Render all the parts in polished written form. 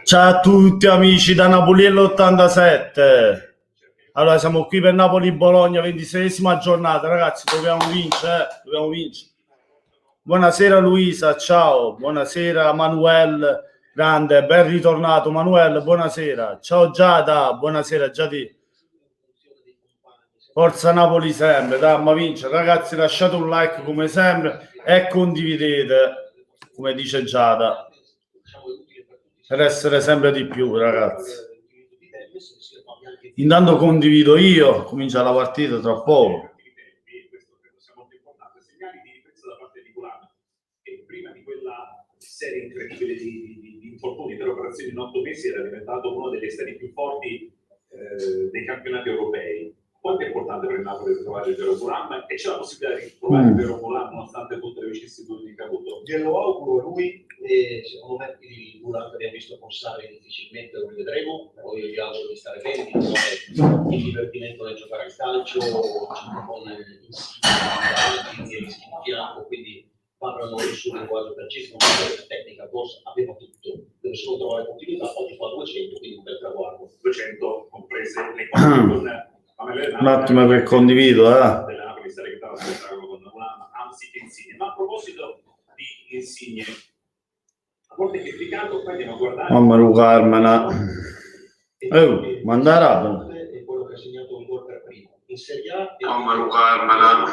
Ciao a tutti amici da Napoliello 87. Allora siamo qui per Napoli-Bologna, 26esima giornata, ragazzi, dobbiamo vincere, dobbiamo vincere. Buonasera Luisa, ciao, buonasera Manuel, grande, ben ritornato Manuel, buonasera. Ciao Giada, buonasera Giadi. Forza Napoli sempre, dai, ma vince. Ragazzi, lasciate un like come sempre e condividete, come dice Giada, per essere sempre di più, ragazzi. Intanto condivido io, comincia la partita tra poco. Prima di quella serie incredibile di infortuni per operazioni in 8 mesi era diventato uno degli esterni più forti dei campionati europei. Quanto è importante per il Napoli trovare il vero Thuram e c'è la possibilità di trovare il vero Thuram nonostante tutte le vicissitudini che ha avuto? Glielo auguro lui e secondo me il Thuram che abbiamo visto passare difficilmente lo rivedremo, poi io gli auguro di stare bene, di trovare il divertimento nel giocare al calcio, ci propone in fianco, quindi parlano il suo linguaggio calcistico, la tecnica, forse aveva tutto, deve solo trovare continuità, oggi fa 200, quindi un bel traguardo. 200 comprese le cose un attimo che condivido, ma a proposito di Insigne, a volte che piccato poi andiamo a guardare mamma Carmena, mandarà è quello che ha segnato un gol per primo in Serie A mamma Carmena,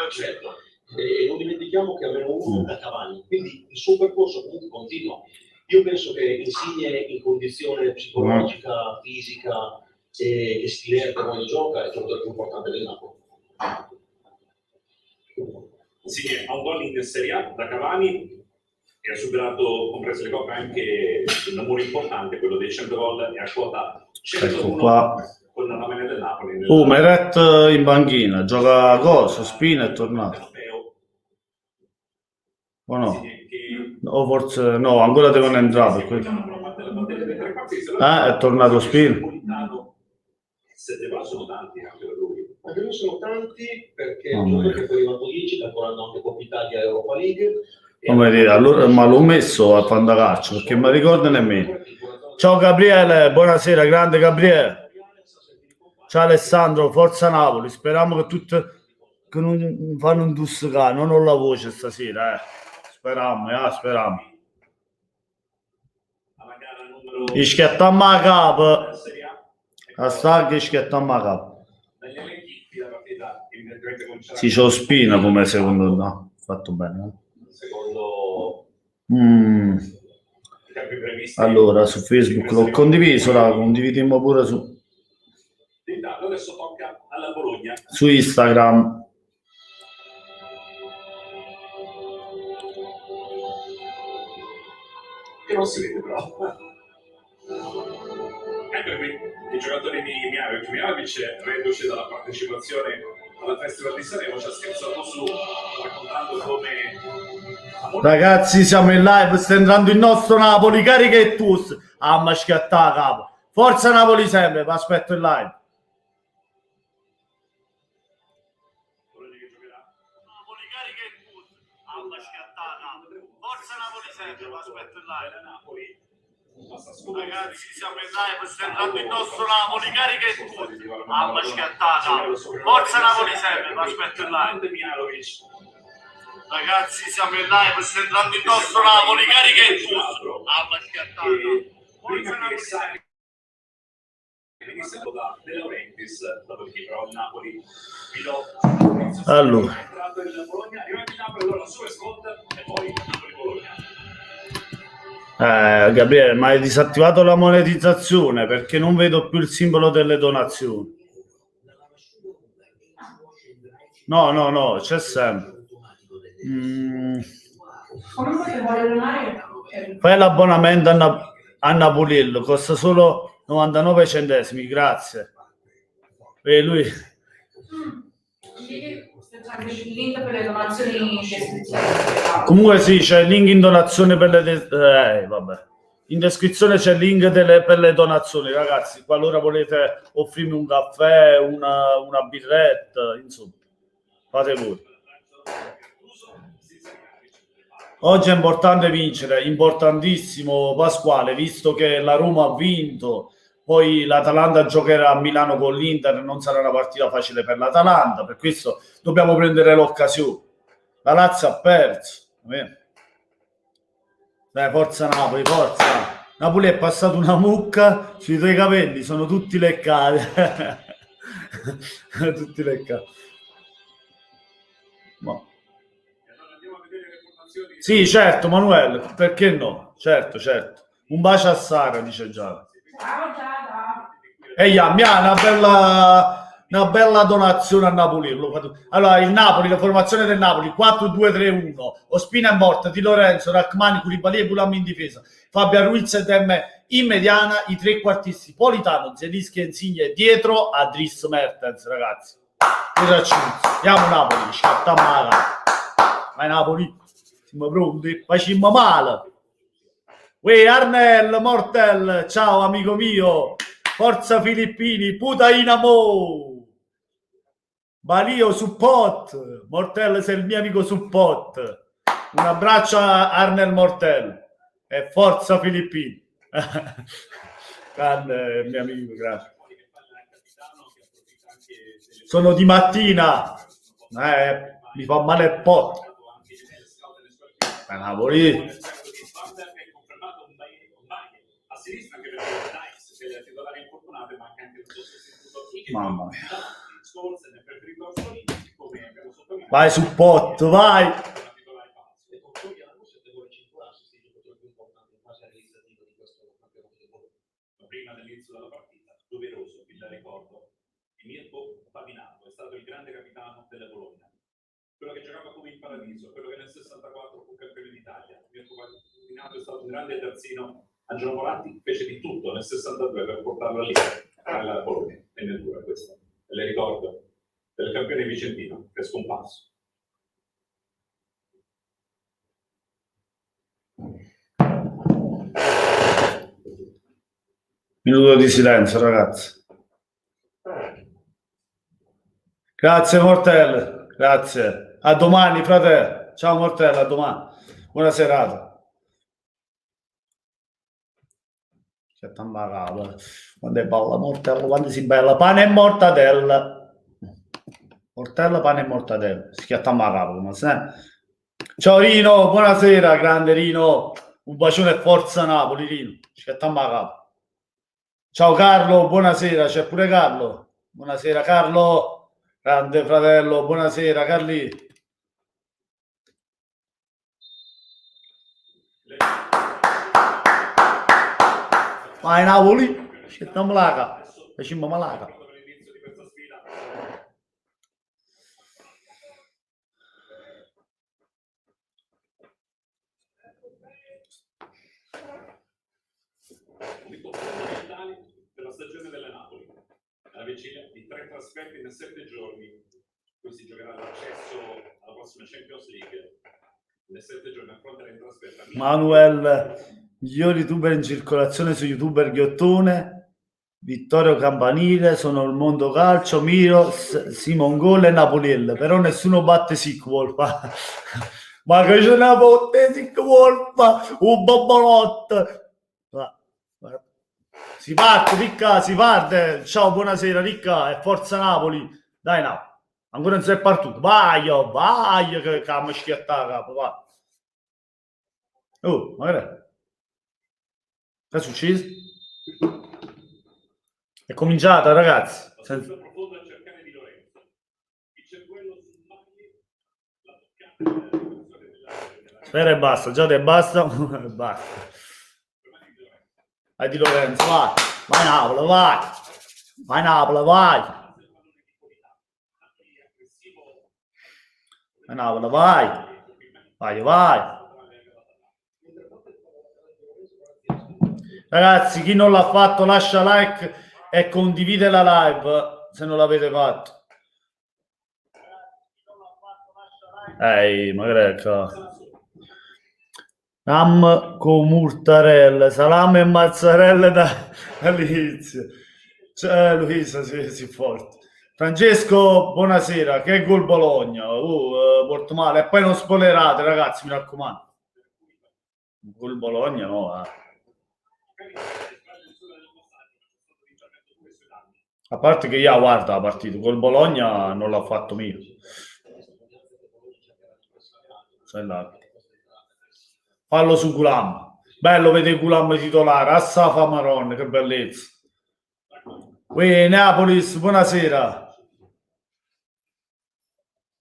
certo. E non dimentichiamo che avevano uno da Cavani, quindi il suo percorso comunque continua. Io penso che Insigne in condizione psicologica, fisica e stile come gioca è il giocatore più importante del Napoli. Insigne ha un gol in Serie A da Cavani e ha superato, comprese le coppe, anche un numero importante, quello dei 100 gol, e a quota 101 con la maglia del Napoli. Meret in banchina, gioca a cosa? Spina è tornato. O no? O forse no, ancora devono entrare. È tornato Spina. Sono tanti anche per lui. Anche lui sono tanti perché che poi arrivato 10, calcolando anche Coppa Italia e Europa League. Come dire, allora, ma l'ho messo a fantacalcio perché mi ricordo nemmeno. Ciao Gabriele, buonasera, grande Gabriele. Ciao Alessandro, forza Napoli. Speriamo che tutti che non fanno un dussicare, non ho la voce stasera, Speriamo, speriamo. Ischiattammo la capa. La staglia ischiattammo la capa. Sì, c'ho Spina come secondo, no? Fatto bene, Allora, su Facebook l'ho condiviso, la condividiamo pure su Instagram. Che non si vede però. Ecco qui i giocatori di Mihajlovic, reduce dalla partecipazione alla Festival di Sanremo, ci ha scherzato su raccontando come... Ragazzi, siamo in live, sta entrando il nostro Napoli, carica e tus. Ma schiattà capo. Forza Napoli sempre, vi aspetto in live. Napoli carica e tus. Schiattà capo. Forza Napoli sempre, vi aspetto in live. Ragazzi, siamo in live, sta entrando il nostro Napoli, carica e tus. Schiattà capo. Forza Napoli sempre, vi aspetto in live. Ragazzi, siamo in live, sta entrando il nostro Napoli, carica e tus. Schiattà capo. Forza Napoli sempre. Allora, Gabriele, ma hai disattivato la monetizzazione perché non vedo più il simbolo delle donazioni. No, c'è sempre. Fai l'abbonamento a Napoliello, costa solo 99 centesimi, grazie. E lui... Il link per le donazioni in descrizione. Comunque sì, c'è il link in donazione per le... vabbè. In descrizione c'è il link per le donazioni, ragazzi. Qualora volete offrirmi un caffè, una birretta, insomma, fate voi. Oggi è importante vincere, importantissimo Pasquale, visto che la Roma ha vinto, poi l'Atalanta giocherà a Milano con l'Inter, non sarà una partita facile per l'Atalanta, per questo dobbiamo prendere l'occasione. La Lazio ha perso. Dai, forza Napoli, forza. Napoli è passato una mucca sui tuoi capelli, sono tutti leccati. Tutti leccati. Ma... Sì, certo, Manuel, perché no? Certo, certo. Un bacio a Sara, dice Giada. Ciao Giada. E mi ha una bella donazione a Napoli. Allora, il Napoli, la formazione del Napoli, 4-2-3-1. Ospina in porta, Di Lorenzo, Rachmani, Koulibaly e Gulam in difesa. Fabio Ruiz e Demme in mediana, i trequartisti Politano, Zelinski e Insigne dietro a Dries Mertens, ragazzi. Andiamo Napoli, scatta male. Vai Napoli, siamo pronti? Facciamo male. Uè, Arnel, Mortel, ciao amico mio. Forza Filippini, putaina mo. Balio, support. Mortel, sei il mio amico support. Un abbraccio a Arnel Mortel. E forza Filippini. Grande mio amico, grazie. Sono di mattina. Mi fa male il pot. Napoli. A sinistra anche perché Dice, che è la titolare infortunata, ma anche il suo sostituto. Mamma mia. Come vai su pot, vai. Le controlli alla luce devono cinturarsi, se il giocatore più importante in fase realizzativa di questo campionato di Bologna. Prima dell'inizio della partita, doveroso, vi la ricordo, Mirko Pavinato è stato il grande capitano della Bologna, quello che giocava come in paradiso, quello che nel 64 fu campione d'Italia. Mirko Pavinato è stato un grande terzino. Angelo Moratti fece di tutto nel 62 per portarlo lì alla Bologna, e nel dura questo. E le ricordo del campione vicentino che è scomparso. Minuto di silenzio, ragazzi. Grazie Mortel, grazie. A domani, fratello. Ciao Mortel, a domani. Buona serata. C'è tanta cava. Quando è bella Mortel, quando si bella. Pane e mortadella. Mortella, pane e mortadella. Si chiama cava, ma se... Ciao Rino, buonasera, grande Rino. Un bacione e forza Napoli, Rino. Si chiama cava. Ciao Carlo, buonasera, c'è pure Carlo. Buonasera Carlo, grande fratello, buonasera Carli. Vai Napoli, scelta malaca, facciamo malaca. Per la stagione della Napoli, alla vigilia di 3 trasferti in 7 giorni, poi si giocherà l'accesso alla prossima Champions League. In 7 giorni affronterà in trasferta Manuel, miglior youtuber in circolazione su youtuber Ghiottone, Vittorio Campanile, sono il mondo calcio, Miro, Simon Gol e Napoliel, però nessuno batte Sick Wolf. Ma che ce ne botte Sick Wolf, un bobbolotto. Si parte, Ricca, si parte. Ciao, buonasera, Ricca, e forza Napoli. Dai, Napoli. Ancora non si è partito. Vai, che cam schiatta capo, vai. Oh, magari. Che è successo? È cominciata, ragazzi. Senza profonda a cercare di Lorenzo. Dice quello sul la toccata. Spera e basta, già te basta. Basta. Vai di Lorenzo, vai. Vai Napoli, vai. Vai Napoli, vai. Vai Napoli, vai. Vai, vai. Ragazzi, chi non l'ha fatto lascia like e condivide la live se non l'avete fatto. Magari Ram con mortadella, salame e mozzarella dall'inizio. Cioè, Luisa si forte. Francesco, buonasera. Che gol Bologna? Molto male. E poi non spoilerate, ragazzi, mi raccomando. Col Bologna no. A parte che io guarda la partita, col Bologna non l'ha fatto mio. Fallo su Gulam. Bello vedere Gulam titolare. Assafa Maron, che bellezza. Uè, Neapolis, buonasera.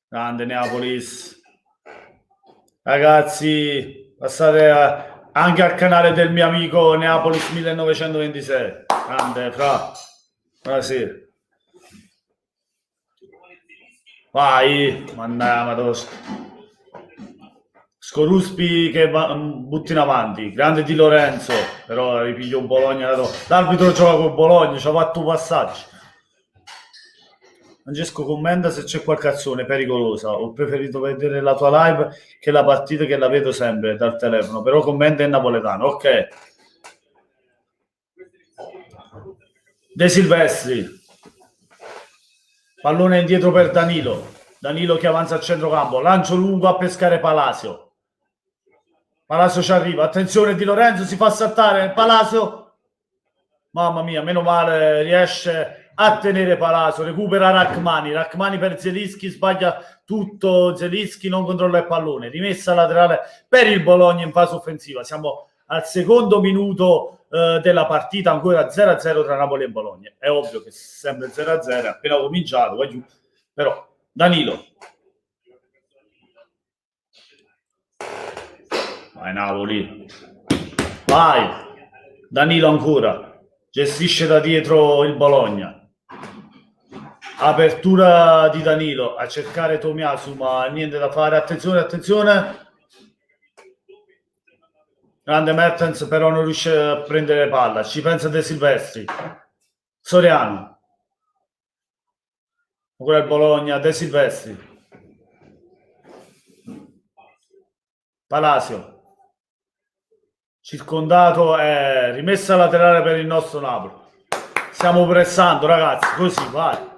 Grande Neapolis. Ragazzi, passate anche al canale del mio amico Neapolis 1926. Grande, fra. Buonasera. Vai, mannaggia, Scoruspi che butti in avanti, grande Di Lorenzo, però ripiglio un Bologna. L'arbitro gioca con Bologna, ci ha fatto un passaggio. Francesco commenta se c'è qualche azione pericolosa. Ho preferito vedere la tua live che la partita, che la vedo sempre dal telefono, però commenta in napoletano. Ok. De Silvestri, pallone indietro per Danilo che avanza al centrocampo, lancio lungo a pescare Palacio ci arriva, attenzione, Di Lorenzo si fa saltare Palacio, mamma mia, meno male, riesce a tenere Palacio, recupera Rachmani per Zelinski, sbaglia tutto Zelinski, non controlla il pallone, rimessa laterale per il Bologna in fase offensiva. Siamo al secondo minuto della partita, ancora 0-0 tra Napoli e Bologna. È ovvio che sempre 0-0, è appena cominciato, vai giù. Però Danilo, vai Napoli, vai Danilo ancora, gestisce da dietro il Bologna, apertura di Danilo a cercare Tomiasu, ma niente da fare. Attenzione, grande Mertens, però non riesce a prendere palla, ci pensa De Silvestri, Soriano, ancora il Bologna, De Silvestri, Palacio, circondato, rimessa laterale per il nostro Napoli. Stiamo pressando, ragazzi, così, vai.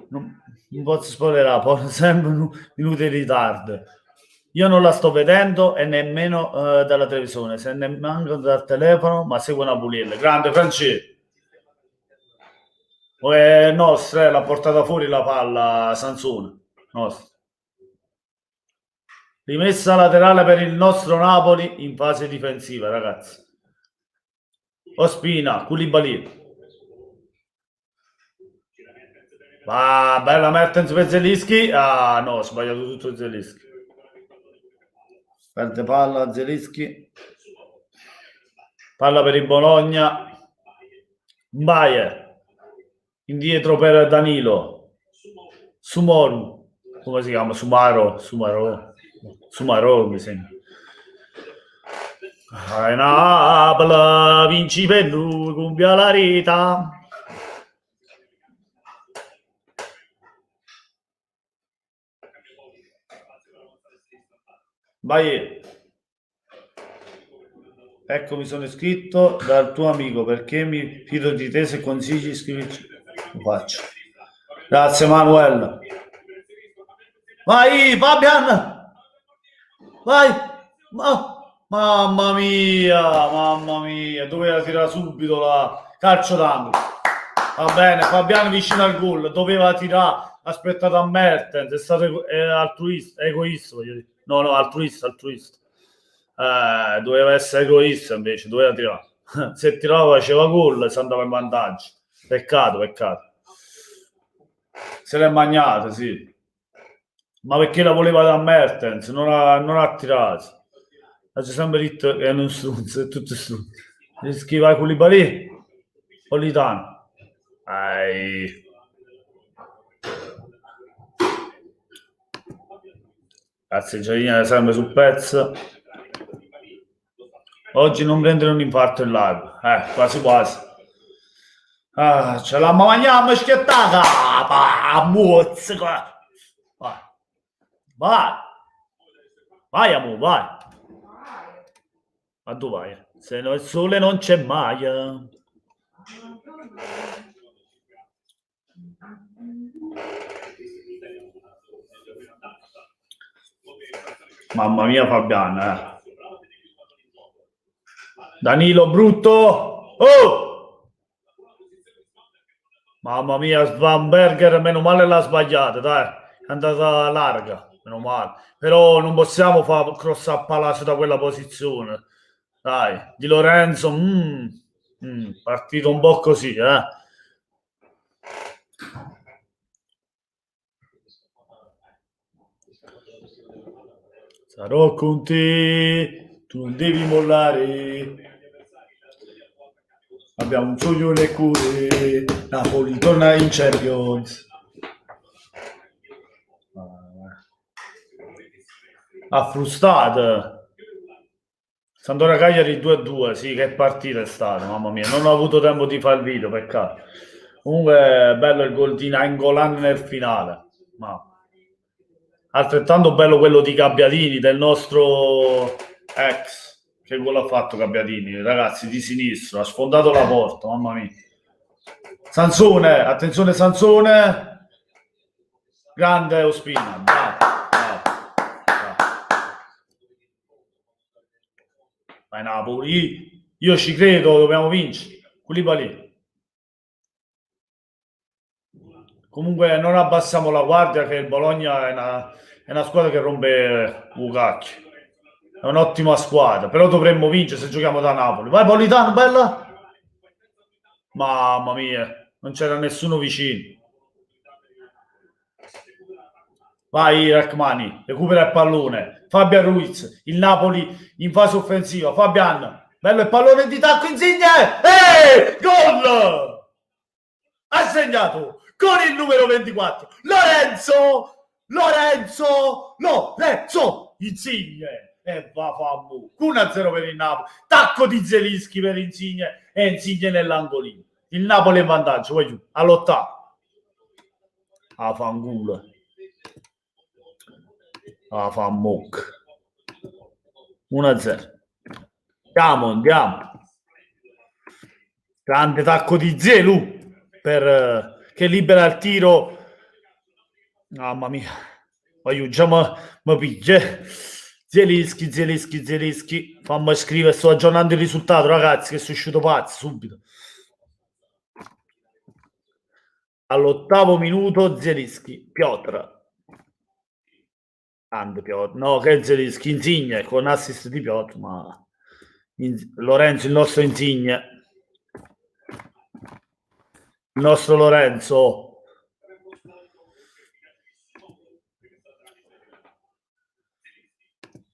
Non posso spoilerare, poi sempre minuti in ritardo. Io non la sto vedendo e nemmeno dalla televisione, se ne manco dal telefono, ma seguo Napoli. Grande Francesco. Nostra, l'ha portata fuori la palla Sansone. Nostra. Rimessa laterale per il nostro Napoli in fase difensiva, ragazzi. Ospina, Koulibaly. Va, bella Mertens per Zelinski. Ah, no, ho sbagliato tutto Zelinski. Perde palla Zelinski. Palla per il Bologna. Bayer. Indietro per Danilo. Sumoru. Come si chiama? Sumaro, mi sembra. Napoli, vinci per lui, cumbia la rita. Vai. Ecco, mi sono iscritto dal tuo amico perché mi fido di te, se consigli iscriverci. Lo faccio. Grazie Manuel. Vai Fabian. Vai. Mamma mia, doveva tirare subito la calcio d'angolo. Va bene, Fabiano vicino al gol, doveva tirare, aspettato a Mertens, è stato altruista, egoista, voglio dire. No, altruista. Doveva essere egoista invece, doveva tirare. Se tirava faceva gol, si andava in vantaggio. Peccato. Se l'è magnata, sì. Ma perché la voleva da Mertens, non ha tirato. C'è sempre detto che è un struzzo, è tutto struzzo. Scriva Koulibaly, Politano. Grazie Gianina, sempre sul pezzo. Oggi non prendere un infarto in live. Quasi. Ce la mangiamo schiettata. Mozza. Vai, amore, vai. Ma dove vai? Se no il sole non c'è mai. Mamma mia Fabiano, Danilo brutto. Oh! Mamma mia, Svanberger, meno male l'ha sbagliata, dai. È andata larga, meno male. Però non possiamo fare cross a Palazzo da quella posizione. Dai, Di Lorenzo, partito un po' così, Sarò con te, tu non devi mollare. Abbiamo un sogno nel cuore, Napoli torna in Champions. Ha frustrato. Sampdoria Cagliari 2-2, sì, che partita è stata, mamma mia, non ho avuto tempo di fare il video, peccato. Comunque è bello il gol di Nainggolan nel finale, ma altrettanto bello quello di Gabbiadini, del nostro ex. Che gol ha fatto Gabbiadini, ragazzi, di sinistro, ha sfondato la porta, mamma mia. Sansone, attenzione Sansone, grande Ospina, bravo. Vai Napoli, io ci credo, dobbiamo vincere. Koulibaly. Comunque non abbassiamo la guardia, che il Bologna è una squadra che rompe Lucacchi. È un'ottima squadra, però dovremmo vincere se giochiamo da Napoli. Vai Politano, bella! Mamma mia, non c'era nessuno vicino. Vai Rachmani, recupera il pallone. Fabian Ruiz, il Napoli in fase offensiva. Fabian, bello il pallone di tacco, Insigne! Gol! Ha segnato con il numero 24 Lorenzo Insigne, e va fammu 1-0 per il Napoli, tacco di Zelinski per Insigne e Insigne nell'angolino, il Napoli in vantaggio, vai giù all'ottavo, a fangulo, a fammuc 1-0, andiamo, grande tacco di Zelu che libera il tiro, mamma mia, vai già mi piglia. Zelinski, fammi scrivere, sto aggiornando il risultato, ragazzi, che sono uscito pazzo subito. All'8° minuto Zelinski, Piotr, grande Piotr, no, che Zelinski, Insigne con assist di Piotr, ma Lorenzo, il nostro Insigne, il nostro Lorenzo.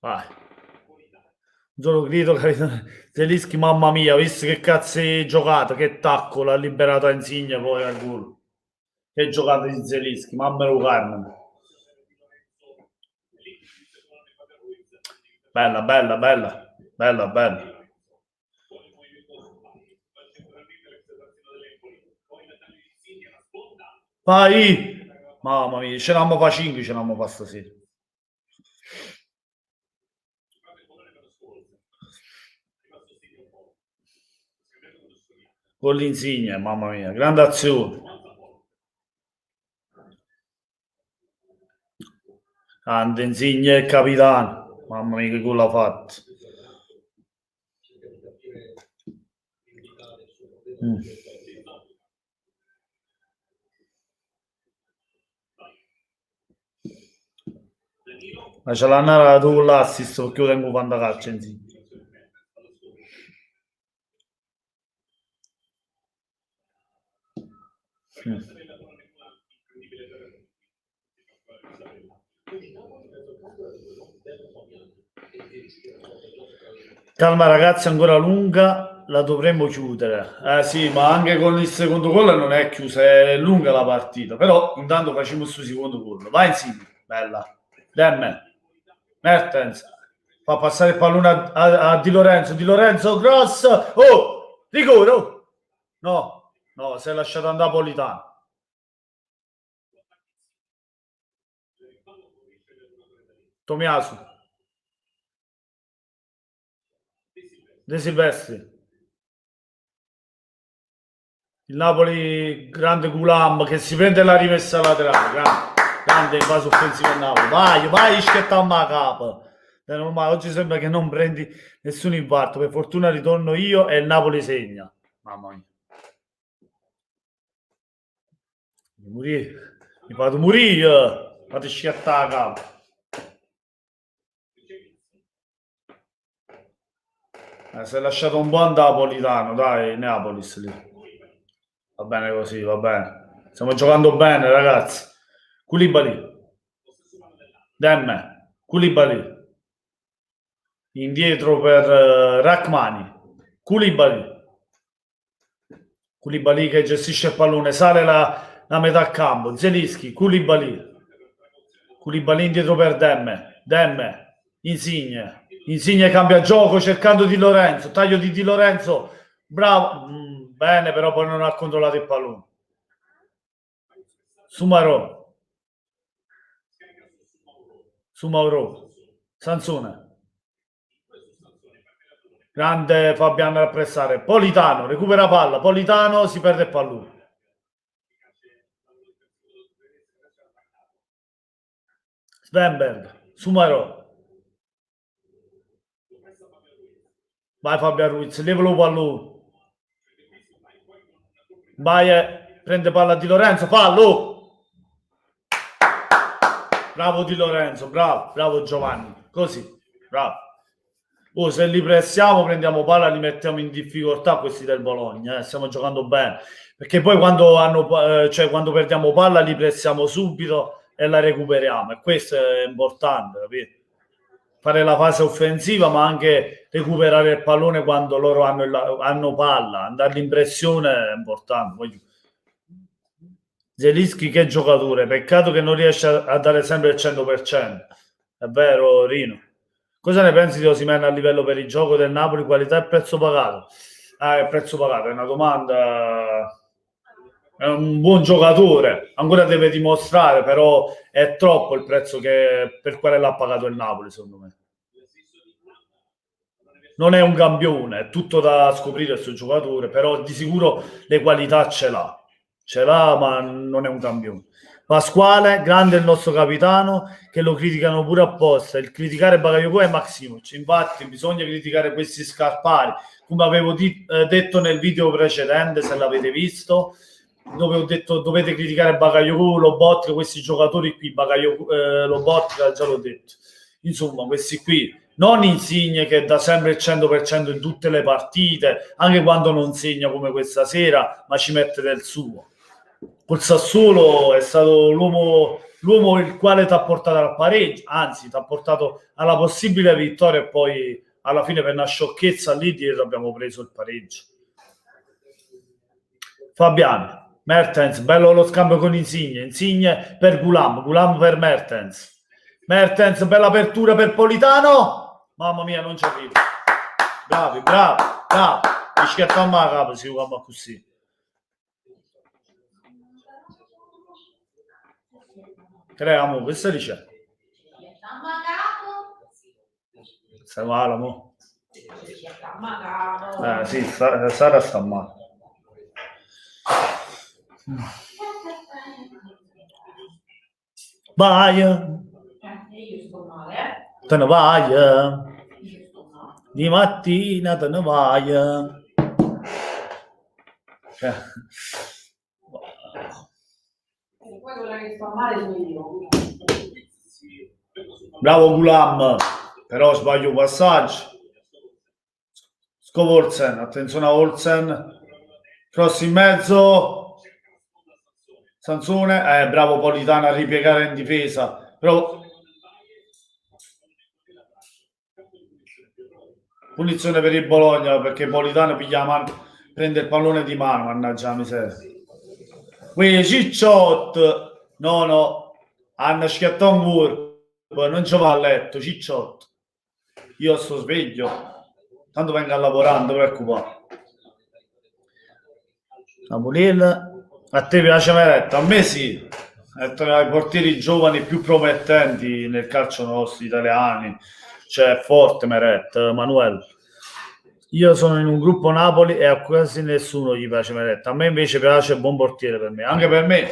Vai. Solo grido Zelinski, mamma mia, visto che cazzo è giocato, che tacco l'ha liberato a Insigne poi al gol. Che giocata di Zelinski, mamma lo Carmen. Bella. Vai! Mamma mia, ce l'hanno fa 5, ce l'hanno fa stasera. Con l'Insigne, mamma mia, grande azione. Grande Insigne e capitano, mamma mia che gol ha fatto. Ma ce l'hanno dato con l'assist perché io tengo quando calcio Insigne. Calma ragazzi, ancora lunga, la dovremmo chiudere. Sì, ma anche con il secondo gol non è chiusa, è lunga la partita. Però intanto facciamo questo secondo gol. Vai Insigne, bella. Demme. Mertens fa passare il pallone a Di Lorenzo, cross. Oh, rigore. Oh. No, si è lasciato andare Politano. Tomiasu. De Silvestri. Il Napoli, grande Gulam che si prende la rimessa laterale, grande in fase offensiva il Napoli. Vai, schietta a capa. È normale, oggi sembra che non prendi nessun infarto. Per fortuna ritorno io e il Napoli segna. Mamma mia. Mi fate morire. Fate schiattare la campo. Si è lasciato un buon Napolitano, dai, Neapolis lì. Va bene così, va bene. Stiamo giocando bene, ragazzi. Koulibaly. Demme. Koulibaly. Indietro per Rachmani. Koulibaly. Koulibaly che gestisce il pallone, sale la metà campo. Zelinski, Koulibaly. Koulibaly indietro per Demme. Demme. Insigne. Insigne cambia gioco cercando Di Lorenzo. Taglio di Di Lorenzo. Bravo. Bene, però poi non ha controllato il pallone. Sumarò. Sansone. Grande Fabiano a pressare. Politano recupera palla. Politano si perde il pallone. Svenberg. Sumarò. Vai Fabiano Ruiz, levalo pallone. Vai, prende palla di Lorenzo, fallo. Bravo Di Lorenzo, bravo Giovanni. Così, bravo. Se li pressiamo, prendiamo palla, li mettiamo in difficoltà questi del Bologna. Stiamo giocando bene. Perché poi quando perdiamo palla li pressiamo subito e la recuperiamo. E questo è importante, capito? Fare la fase offensiva, ma anche recuperare il pallone quando loro hanno palla. Dargli in pressione è importante. Zelinski che giocatore, peccato che non riesce a dare sempre il 100%. È vero, Rino? Cosa ne pensi di Osimhen a livello per il gioco del Napoli, qualità e prezzo pagato? Il prezzo pagato è una domanda. È un buon giocatore, ancora deve dimostrare, però è troppo il prezzo per quale l'ha pagato il Napoli, secondo me. Non è un campione, è tutto da scoprire il suo giocatore, però di sicuro le qualità ce l'ha, ma non è un campione. Pasquale, grande il nostro capitano, che lo criticano pure apposta. Il criticare Bakayoko è Maximovic. Infatti bisogna criticare questi scarpari, come avevo detto nel video precedente, se l'avete visto, dove ho detto dovete criticare Bakayoko, Lobotka, questi giocatori qui, Bakayoko, Lobotka, già l'ho detto. Insomma, questi qui, non Insigne che dà sempre il 100% in tutte le partite, anche quando non segna come questa sera, ma ci mette del suo. Col Sassuolo è stato l'uomo il quale ti ha portato al pareggio, anzi ti ha portato alla possibile vittoria, e poi alla fine per una sciocchezza lì dietro abbiamo preso il pareggio. Fabiano, Mertens, bello lo scambio con Insigne per Gulam per Mertens, bella apertura per Politano, mamma mia non ci arrivo, bravi, mi schiattiamo a capo, si chiama così. Creiamo, questa dice. Stai male, mo? Sì, Sara sta male. Vai. Io sto male. Te ne vai. Di mattina te ne vai. Poi quella che sta male sono io. Bravo Gulam, però sbaglio un passaggio. Olsen, attenzione a Olsen, cross in mezzo, Sansone, bravo Politano a ripiegare in difesa, però punizione per il Bologna perché Politano piglia mano, prende il pallone di mano, mannaggia la miseria. Quindi Cicciot, no, hanno schiattato un curvo, non ci va a letto, Cicciot, io sto sveglio. Tanto venga lavorando, preoccupato. Samuel, a te piace Meret? A me sì, è tra i portieri giovani più promettenti nel calcio nostro italiani, cioè forte Meret, Manuel. Io sono in un gruppo Napoli e a quasi nessuno gli piace Meret. A me invece piace buon portiere per me, anche per me.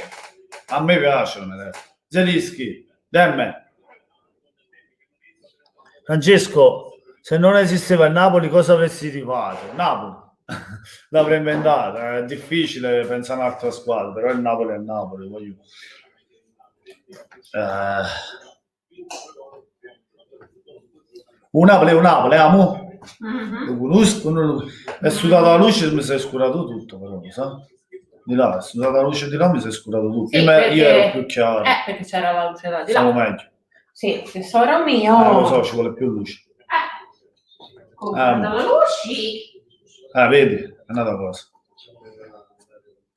A me piace Meret. Zelinski, Demme. Francesco, se non esisteva il Napoli, cosa avresti tifato? Napoli. L'avrei inventata. È difficile pensare a un'altra squadra, però il Napoli è il Napoli. Voglio... Un Napoli, amo. Lo conosco, non lo... È sudata la luce e mi si è scurato tutto, però, sa? Di là, è sudata la luce di là mi si è scurato tutto. Sì, Prima perché... io ero più chiaro. Perché c'era la luce da di Stavo là. meglio. Sì, se sono mio... Lo so, ci vuole più luce. Comprando le luci. Vedi, è un'altra cosa.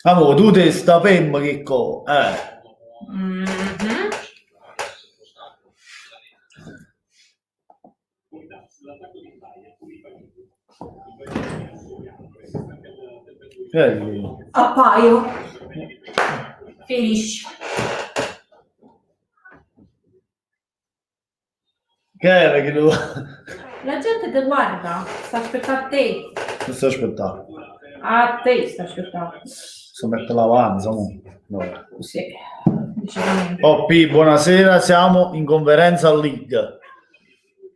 Amore, tu te sta fermo che co? Mhm. Appaio. Finisci. Che era che lo... La gente ti guarda, sta aspettando a te. Non sto aspettando. A te sta aspettando. Sto metto l'avanza, mo. No. Sì, decisamente. P, buonasera, siamo in conferenza League.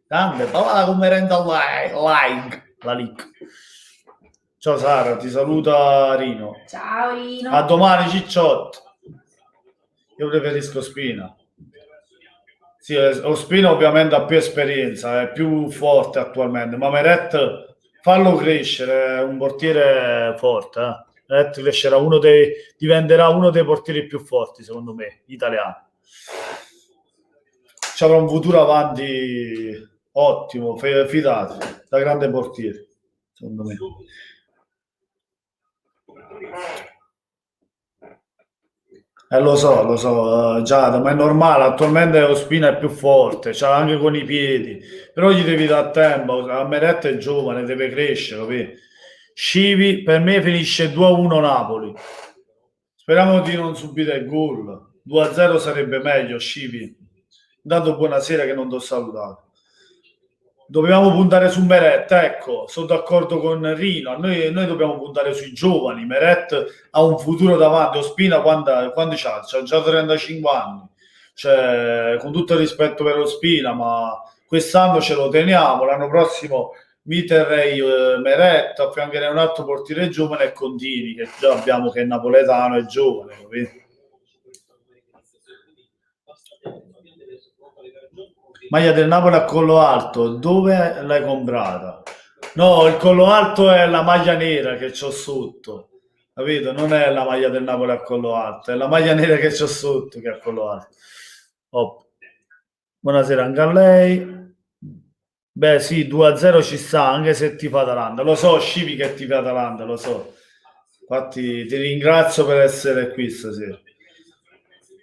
Grande, parla la conferenza League. La League. Ciao Sara, ti saluta Rino. Ciao Rino. A domani Cicciotto. Io preferisco Spina. Sì, Ospina ovviamente ha più esperienza, è più forte attualmente, ma Meret fallo crescere, è un portiere forte. Meret crescerà diventerà uno dei portieri più forti, secondo me, italiano. Ci avrà un futuro avanti ottimo, fidato, da grande portiere, secondo me. Lo so, Giada, ma è normale, attualmente Ospina è più forte, c'ha anche con i piedi, però gli devi dare tempo, a Meret è giovane, deve crescere, capi? Scivi, per me finisce 2-1 Napoli, speriamo di non subire il gol, 2-0 sarebbe meglio, Scivi, intanto buonasera che non ti ho salutato. Dobbiamo puntare su Meret, ecco, sono d'accordo con Rino, noi dobbiamo puntare sui giovani, Meret ha un futuro davanti, Ospina quando c'ha? C'ha già 35 anni, cioè, con tutto il rispetto per Ospina, ma quest'anno ce lo teniamo, l'anno prossimo mi terrei Meret, affiancherei un altro portiere giovane e Contini, che già abbiamo che è napoletano e giovane, capito? Maglia del Napoli a collo alto, dove l'hai comprata? No, il collo alto è la maglia nera che c'ho sotto, capito? Non è la maglia del Napoli a collo alto, è la maglia nera che c'ho sotto che è a collo alto. Buonasera anche a lei. Beh sì, 2-0 ci sta, anche se ti fa Atalanta. Lo so, Scivi che ti fa Atalanta, lo so. Infatti ti ringrazio per essere qui stasera.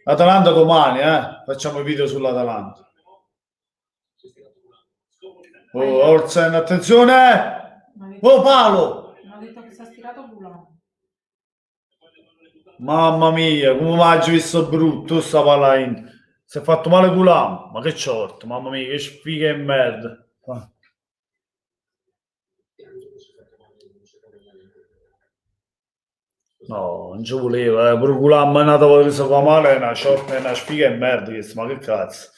Atalanta domani, facciamo il video sull'Atalanta. Oh, Orsen, attenzione! Oh, Paolo! Mi ha detto che si è stirato culo. Mamma mia, come mai hai visto brutto sta palla in... Si è fatto male Gulam, ma che c'orto, mamma mia, che sfiga e merda. No, non ci voleva, pure Gulam è nato che si fa male, è una short, è una sfiga e merda, ma che cazzo.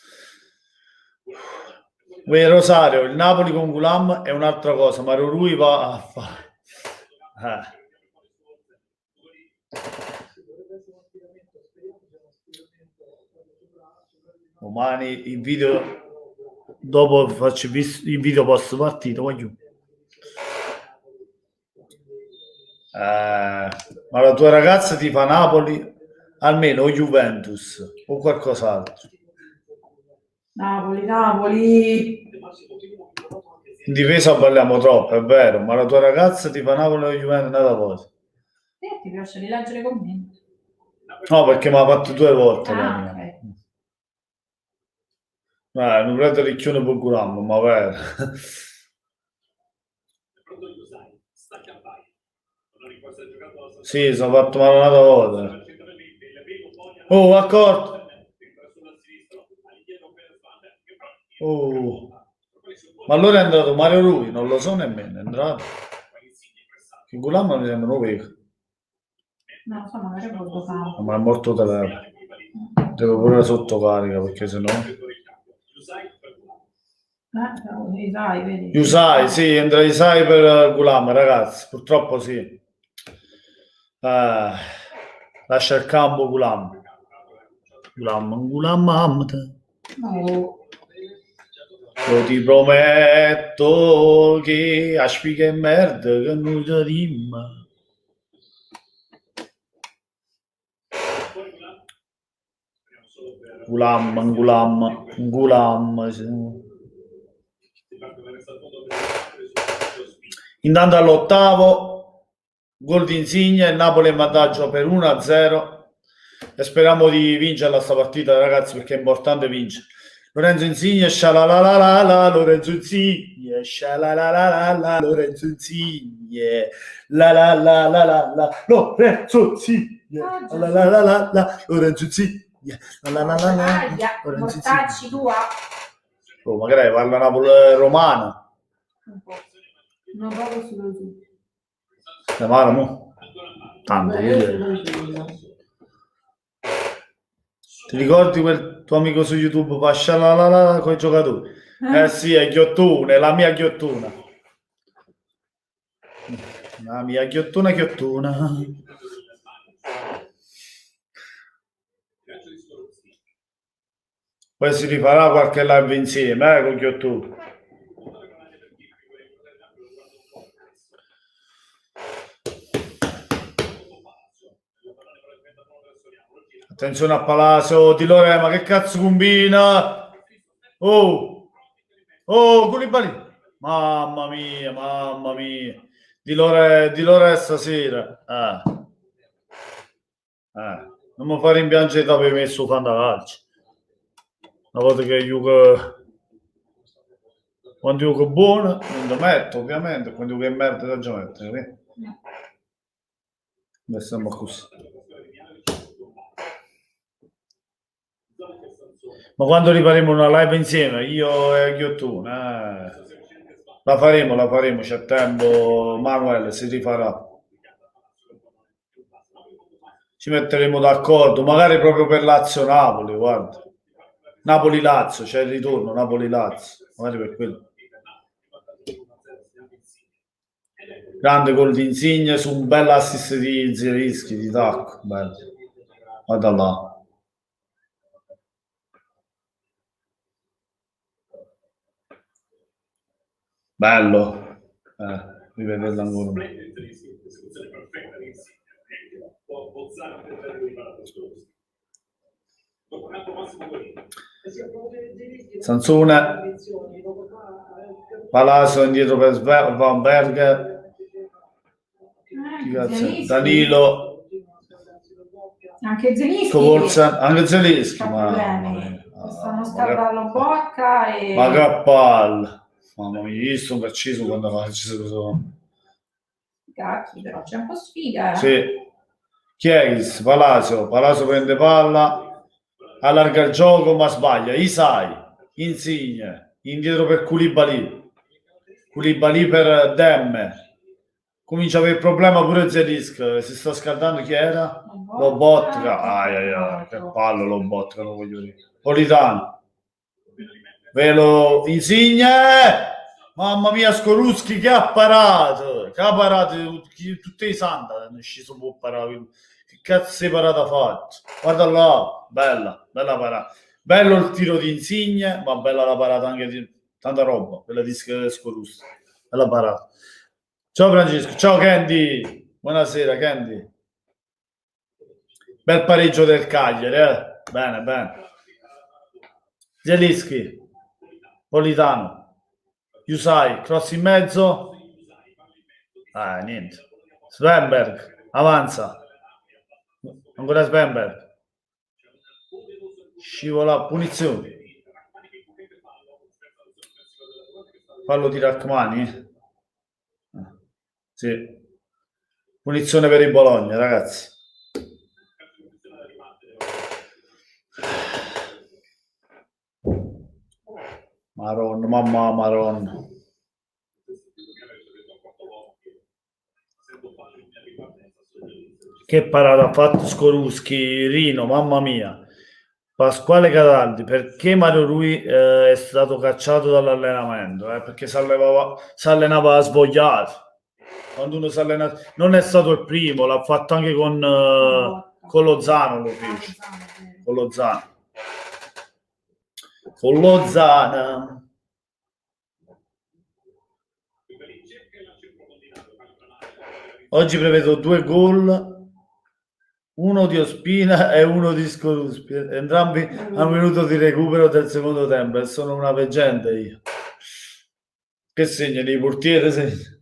Rosario, il Napoli con Gulam è un'altra cosa, Mario Rui va a fare. Domani il video, dopo faccio il video post partita, voglio. Ma la tua ragazza ti fa Napoli, almeno o Juventus o qualcos'altro. Napoli. In difesa parliamo troppo, è vero, ma la tua ragazza ti fa Napoli o Juventus, è una cosa. Ti piace rileggere i commenti? No, perché mi ha fatto 2 volte. Okay. Non prendo ricchione per Gulam, ma vero. Sì, sono fatto male una volta. Oh, accorto. Oh. Ma allora è andato Mario Rui, non lo so nemmeno, è entrato. Che Gulam mi sembra un vecchio. No, so, magari molto tanto. Ma è morto telefono. Devo pure la sottocarica perché sennò. Isai, vedi? Usai, sì, entra Isai per Gulam, ragazzi, purtroppo sì. Lascia il campo Gulam. Gulam Ahmed. No. Io ti prometto che a sfiga e merda che non ti rima. Gulam. Sì. Intanto all'ottavo, gol di Insigne, il Napoli in vantaggio per 1-0 e speriamo di vincere sta partita, ragazzi, perché è importante vincere. Lorenzo Insigne, scialalalala, Lorenzo Insigne, scialalalala, Lorenzo Insigne, la la la la la la, Lorenzo Insigne, la la la la la, Lorenzo Insigne, la la la la la, Lorenzo Mortacci Insigne. tua? Oh, magari parla Napoli romana. Un po'. Non proprio solo tu. La mano, mo? Tanto, ti ricordi quel tuo amico su YouTube pascia la con i giocatori? Sì, è Ghiottone, la mia Ghiottona. La mia Ghiottona. Poi si rifarà qualche live insieme, con Ghiottone. Attenzione a Palazzo, Di Lorema, che cazzo combina? Oh, Koulibaly. Mamma mia. Di Lore stasera. Non mi fa rimpiangere da aver messo fantacalcio. Una volta che gioco, quando gioco buono, non lo metto, ovviamente, quando gioco in merda da già mettere. Adesso siamo così. Ma quando rifaremo una live insieme, io e Ghiottone, la faremo, c'è tempo, Manuel si rifarà. Ci metteremo d'accordo, magari proprio per Lazio-Napoli, guarda. Napoli-Lazio, c'è il ritorno, Napoli-Lazio, magari per quello. Grande gol di Insigne su un bel assist di Zielinski, di tacco, bello. Guarda là. Bello, rivederla ancora. Sansone, Palazzo indietro per Van Berger, Danilo, anche Zielinski, anche Zielinski, stanno scappando Bocca e... ma che palla. Mamma mia, io sto preciso quando faccio. Cacchi, però c'è un po' sfiga, Sì. Chiesa, Palazzo prende palla, allarga il gioco ma sbaglia. Isai, Insigne, indietro per Koulibaly per Demme. Comincia a avere problema pure Zielinski, si sta scaldando. Chi era? Lobotka. Che palla Lobotka, lo voglio dire. Politano. Velo Insigne, mamma mia, Skorupski che ha parato tutti i santa non sceso può parare. Che cazzo di parata ha fatto? Guarda là, bella parata, bello il tiro di Insigne, ma bella la parata anche di tanta roba, quella di Skorupski, bella parata. Ciao Francesco, ciao Candy, buonasera Candy, bel pareggio del Cagliari, bene. Zielinski, Politano, Usai, cross in mezzo, niente. Svenberg, avanza, ancora Svenberg, scivola, punizione, fallo di Rachmani, sì, punizione per il Bologna, ragazzi. Maron. Che parata ha fatto Skorupski, Rino, mamma mia. Pasquale Cataldi, perché Mario Rui è stato cacciato dall'allenamento? Perché si allenava svogliato. Quando uno si allena, non è stato il primo, l'ha fatto anche con Lozano, lo fece. Con Lozano. Con Lozano. Oggi prevedo 2 gol, uno di Ospina e uno di Scoruspi, entrambi a un minuto di recupero del secondo tempo, e sono una veggente io. Che segna di portiere? Segna.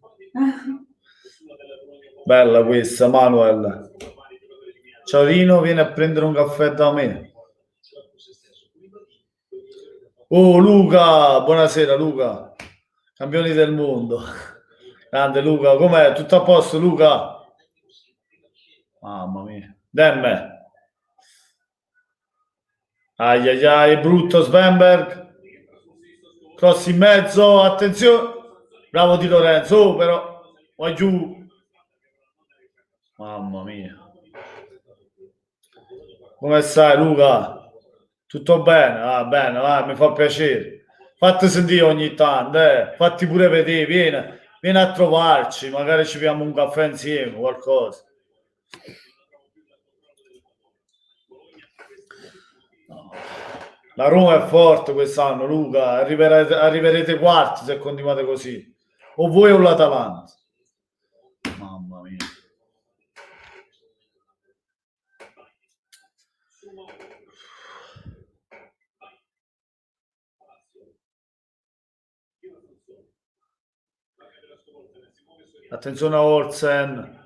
Bella questa, Manuel. Ciao Rino, vieni a prendere un caffè da me. Oh Luca, buonasera Luca, campioni del mondo. Grande Luca, com'è? Tutto a posto Luca? Mamma mia. Demme. Ai ai ai, brutto Svenberg. Cross in mezzo, attenzione. Bravo Di Lorenzo, oh, però. Vai giù. Mamma mia. Come stai Luca? Tutto bene? Ah, bene, va, mi fa piacere. Fatti sentire ogni tanto, fatti pure vedere, vieni a trovarci, magari ci piamo un caffè insieme, qualcosa. La Roma è forte quest'anno, Luca, arriverete quarti se continuate così. O voi o l'Atalanta. Mamma mia. Attenzione a Olsen.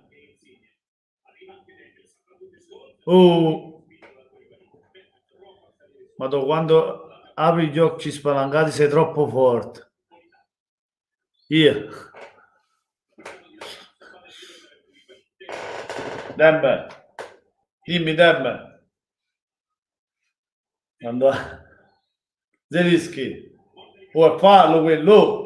Ma quando apri gli occhi spalancati sei troppo forte. Io. Dembe. Dimmi Dembe. Zelischi. Vuoi farlo quello?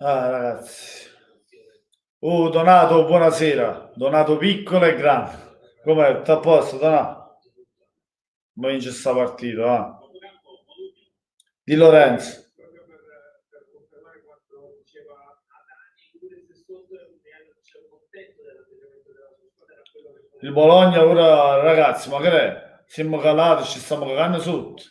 Ah ragazzi. Oh Donato, buonasera. Donato piccolo e grande. Com'è? Sta a posto Donato? Ma vince sta partita, Di Lorenzo. Il Bologna ora, ragazzi, ma che è? Siamo calati, ci stiamo cagando sotto.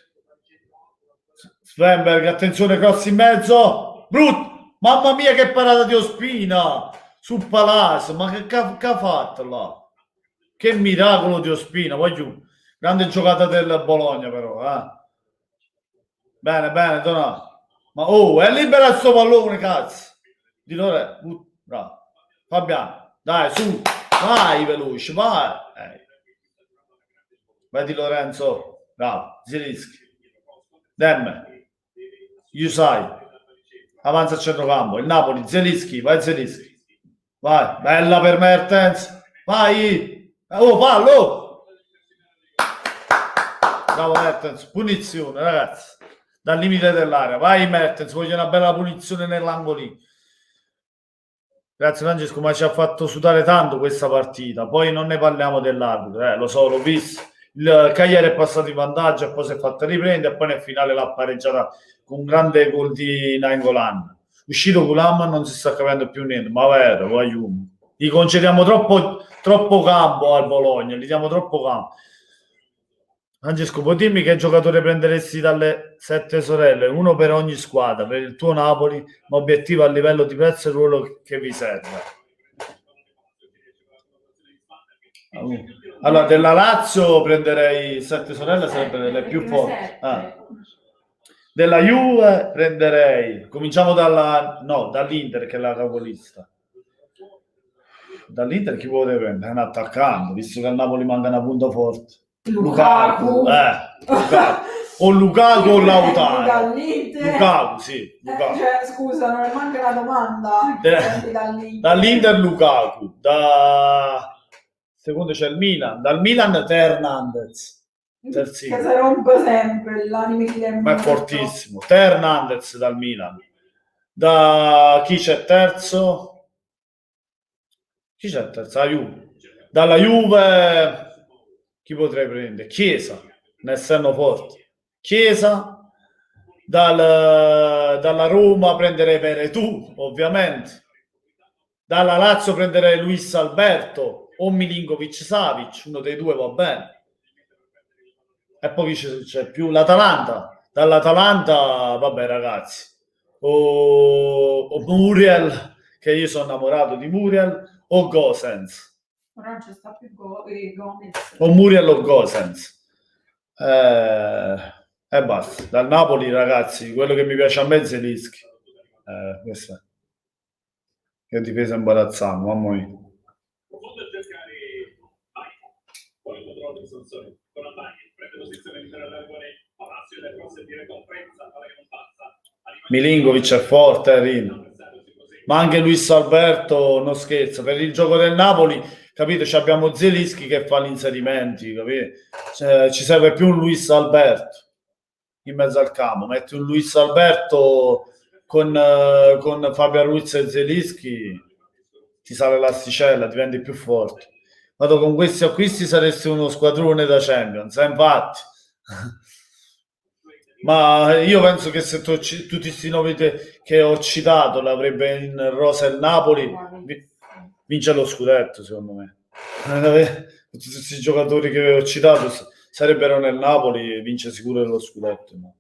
Svenberg, attenzione, cross in mezzo. Brutto! Mamma mia che parata di Ospina! Su Palazzo, ma che ha fatto là? Che miracolo di Ospina, voglio. Grande giocata del Bologna però, Bene, bene, Donato. Ma è libera il suo pallone, cazzo. Di Lorenzo, bravo. Fabiano, dai, su. Vai veloce, vai. Vai Di Lorenzo, bravo. Zelischi. Demme. Yusai. Avanza a centrocampo. Il Napoli, Zelischi, vai Zelischi. Vai, bella per Mertens. Vai. Fallo. Bravo Mertens, punizione ragazzi. Dal limite dell'area. Vai Mertens, voglio una bella punizione nell'angolino. Grazie Francesco, ma ci ha fatto sudare tanto questa partita. Poi non ne parliamo dell'arbitro, lo so, l'ho visto. Il Cagliari è passato in vantaggio e poi si è fatto riprendere e poi nel finale l'ha pareggiata con un grande gol di Nainggolan. Uscito Gulam non si sta capendo più niente, ma vero, voglio. Gli concediamo troppo campo al Bologna, gli diamo troppo campo. Francesco, puoi dirmi che giocatore prenderesti dalle 7 sorelle? Uno per ogni squadra, per il tuo Napoli, ma obiettivo a livello di prezzo e ruolo che vi serve. Allora, della Lazio prenderei 7 sorelle, sarebbe delle più forti. Della Juve prenderei, cominciamo dall'Inter che è la capolista. Dall'Inter chi potrebbe prendere? Un attaccante, visto che al Napoli manca una punta forte. Lukaku. O Lukaku o Lautaro. Lukaku, sì. Lukaku. Scusa, non è manca la domanda. Dall'Inter Lukaku. Secondo c'è il Milan. Dal Milan Hernandez. Terzino. Che si rompe sempre l'anime di ma è fortissimo. Hernandez dal Milan. Da chi c'è terzo? Chi c'è terzo? La Juve. Dalla Juve chi potrei prendere? Chiesa, ne essendo forte. Chiesa, dalla Roma prenderei Veretù, ovviamente. Dalla Lazio prenderei Luis Alberto o Milinkovic Savic, uno dei due va bene. E poi c'è più l'Atalanta. Dall'Atalanta, vabbè ragazzi, o Muriel, che io sono innamorato di Muriel, o Gosens. Ora non c'è sta più Gomez. O Muriel o Gosens. E basta. Dal Napoli, ragazzi, quello che mi piace a me è Zelinski. Questo è. Che difesa imbarazzante, mamma mia. Profondo a cercare Baia. Poi contro Robinson Sony. Con la Baia. Prende posizione di Terralagone. Palacio del cross dire conferenza. Palla che non passa. Milinkovic è forte, Rino. Ma anche Luis Alberto non scherza. Per il gioco del Napoli, capito? Abbiamo Zelinski che fa gli inserimenti, capito? Ci serve più un Luis Alberto in mezzo al campo. Metti un Luis Alberto con Fabio Ruiz e Zelinski, ti sale l'asticella, diventi più forte. Vado con questi acquisti saresti uno squadrone da Champions, infatti. Ma io penso che se tutti questi nomi che ho citato l'avrebbe in rosa il Napoli, vince lo scudetto, secondo me. Tutti questi giocatori che ho citato sarebbero nel Napoli, vince sicuro lo scudetto. No?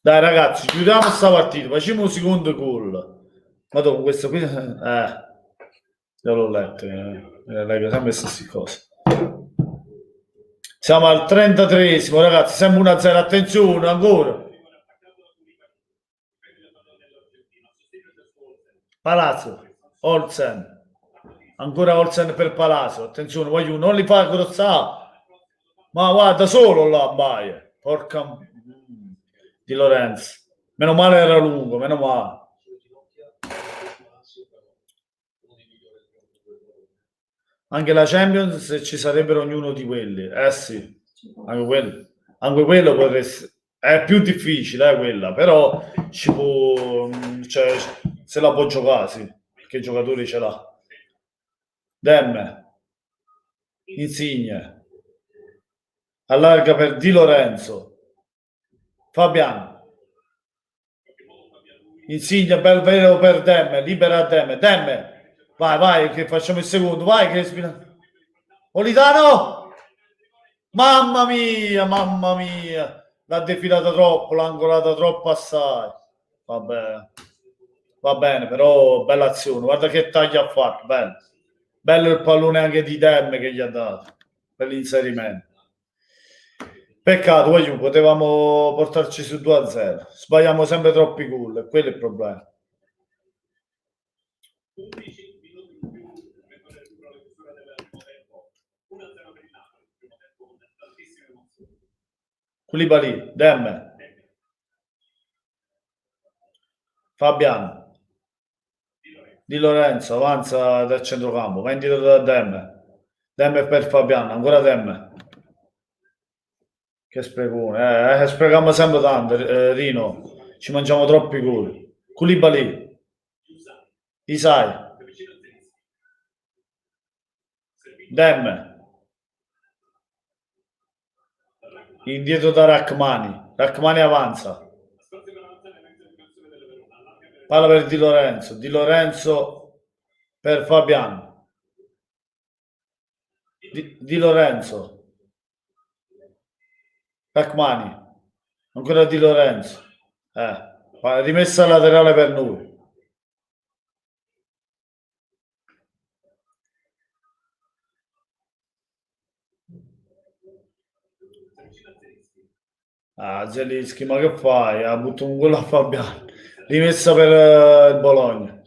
Dai ragazzi, chiudiamo sta partita, facciamo un secondo gol. Ma dopo questo qui, io l'ho letto, leggo sempre queste cose. Siamo al 33esimo, ragazzi, sempre 1-0, attenzione, ancora. Palazzo, Olsen, ancora Olsen per Palazzo, attenzione, voglio non li fa crossare, ma guarda solo là, Baia, porca di Lorenzo, meno male era lungo, meno male. Anche la Champions ci sarebbero ognuno di quelli, sì, anche quello potresti, è più difficile quella, però ci può, cioè, se la può giocare, sì, perché i giocatori ce l'ha. Demme, Insigne, allarga per Di Lorenzo, Fabiano, Insigne, bel vero per Demme, libera Demme, vai, che facciamo il secondo, vai che respira. Politano! Mamma mia, l'ha defilata troppo, l'ha angolata troppo assai. Vabbè. Va bene, però bella azione, guarda che taglio ha fatto, bello il pallone anche di Demme che gli ha dato per l'inserimento. Peccato, potevamo portarci su 2-0, sbagliamo sempre troppi gol, e quello è il problema. Koulibaly, Demme, Fabiano, Di Lorenzo avanza dal centrocampo, va indietro da Demme per Fabiano, ancora Demme. Che sprecone, sprechiamo sempre tanto, Rino, ci mangiamo troppi gol. Koulibaly, Isai, Demme, indietro da Rachmani avanza, palla per Di Lorenzo per Fabiano, Di Lorenzo, Rachmani, ancora Di Lorenzo, rimessa laterale per noi. Zelinski, ma che fai? Ha avuto un gol a Fabiano, rimessa per il Bologna.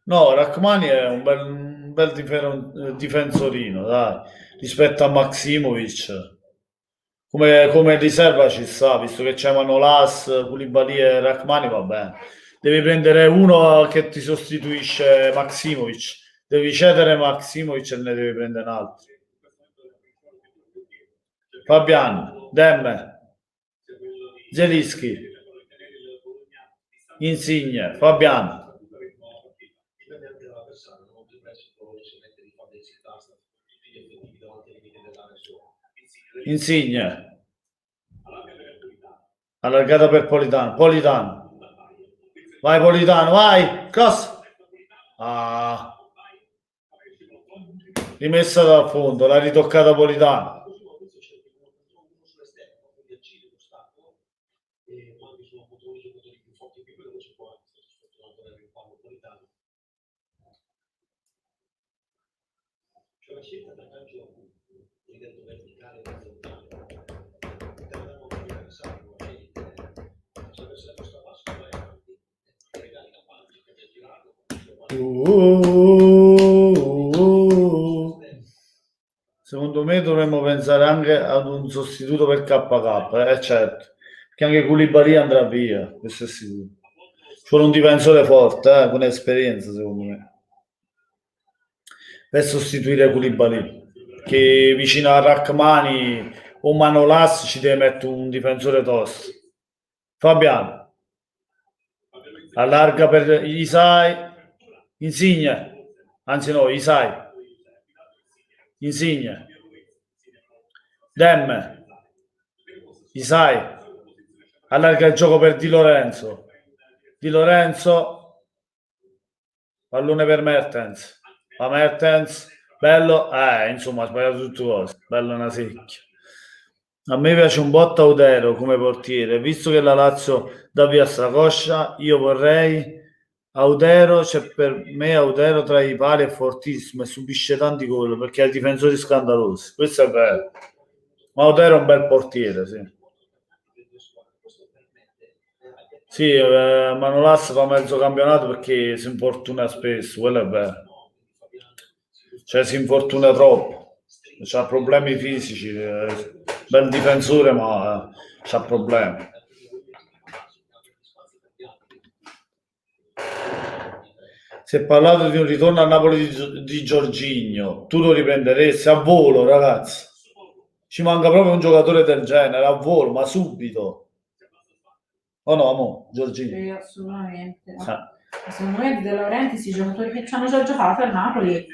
No, Rachmani è un bel difensorino, dai, rispetto a Maximovic. Come riserva ci sta, visto che c'è Manolas, Koulibaly e Rachmani, va bene. Devi prendere uno che ti sostituisce Maximovic. Devi cedere Maximovic e ne devi prendere un altro. Fabian, Demme, Zelinski, Insigne, Fabian, Dipende anche dall'avversario, molto il prestito si mette di fare densità, sta tutti gli effettivi davanti ai limiti dell'area sua. Insigne, allargata per Politano, Politano, vai Politano, vai, cross, rimessa dal fondo, l'ha ritoccata Politano. Questo cerchi uno sull'esterno, quindi accidi lo stacco e quando sono contro i giocatori più forti più veloci, poi è stato sfortunato nel rimpallo Politano. C'è una scelta da calcio cosiddetto verticale e orizzontale. Italiano avversario, se avesse questo passo vai avanti, regali la palla, cerca di girarlo. Secondo me dovremmo pensare anche ad un sostituto per KK, certo, perché anche Koulibaly andrà via, questo è sicuro. Ci vuole un difensore forte, con esperienza, secondo me, per sostituire Koulibaly, che vicino a Rachmani o Manolas ci deve mettere un difensore tosto. Fabiano, allarga per Isai, Insigne, anzi no, Isai, Insigne, Demme, Isai, allarga il gioco per Di Lorenzo, pallone per Mertens, va Mertens, bello, insomma ha sbagliato tutte cose, bello una secchia. A me piace un botto Audero come portiere, visto che la Lazio dà via Stracoscia, io vorrei Audero, per me Audero tra i pali è fortissimo e subisce tanti gol perché ha difensori scandalosi, questo è vero, ma Audero è un bel portiere, sì. Sì, Manolas fa mezzo campionato perché si infortuna spesso, quello è vero. Cioè si infortuna troppo, ha problemi fisici, bel difensore ma ha problemi. Si è parlato di un ritorno a Napoli di Jorginho, tu lo riprenderesti a volo, ragazzi? Ci manca proprio un giocatore del genere, a volo, ma subito. Oh no, mo, Jorginho. Sì, assolutamente. Secondo me De Laurentiis, i giocatori che ci hanno già giocato a Napoli.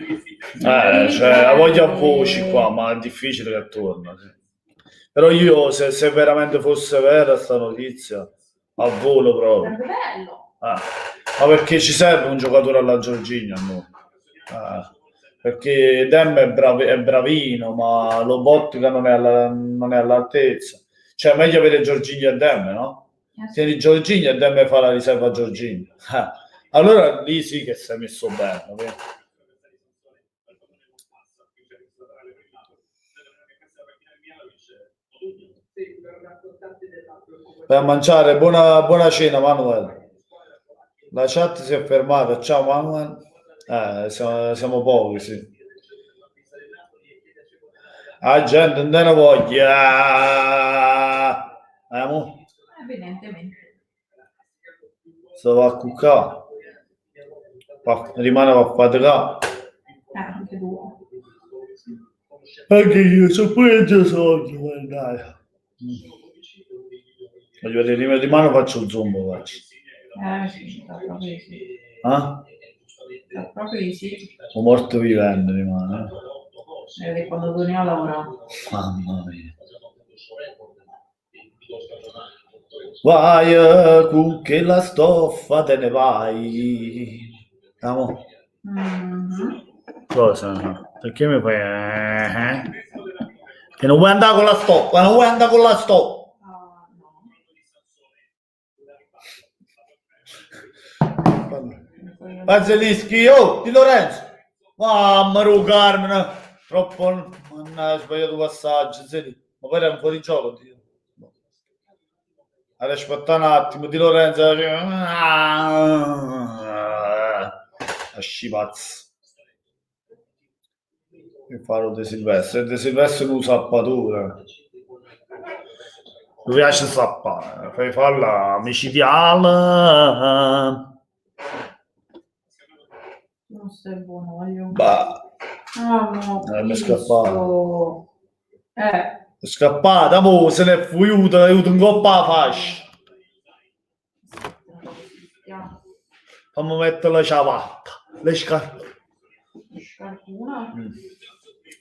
Cioè, la voglio a voci qua, ma è difficile che torna. Sì. Però io, se veramente fosse vera sta notizia, a volo proprio. Sarebbe bello. Ma perché ci serve un giocatore alla Jorginho, no? Perché Dem è bravino, ma Lobotka non è all'altezza. Cioè, meglio avere Jorginho e Dem, no? Tieni Jorginho e Dem fa la riserva a Jorginho. Allora lì sì che sei messo bene. Okay? Per mangiare, buona cena, Manuel. La chat si è fermata. Ciao, Manuel. Siamo pochi, sì. Gente, non te ne voglia. Evidentemente. Se va a cuccare. Rimane a faticare. Anche tu. Anche io, so pure già soldi, guardate. Voglio vedere di mano, faccio il zoom, faccio. Sì, proprio sì. Proprio sì. O morto vivente rimane. Vedi quando torni a lavorare. Mamma mia. Vai con che la stoffa te ne vai. Amo. Cosa? Perché mi fai? Che non vuoi andare con la stoffa, non vuoi andare con la stoffa. Zelinski, oh, Di Lorenzo. Mamma mia, Carmine. Troppo. Mannaggia, sbagliato passaggio. Ma poi era un fuori gioco. Aspetta un attimo, Di Lorenzo. Asci pazzo. Che farò De Silvestri? De Silvestri è un sappatura. Mi piace sappare. Fai farla micidiale. Non stai buono, voglio. Bah, No, mi è Cristo. è scappata, mo se n'è fuiuta, è aiuto in coppa la fascia. Fammi mettere la ciabatta, le scarpe. Scarpuna.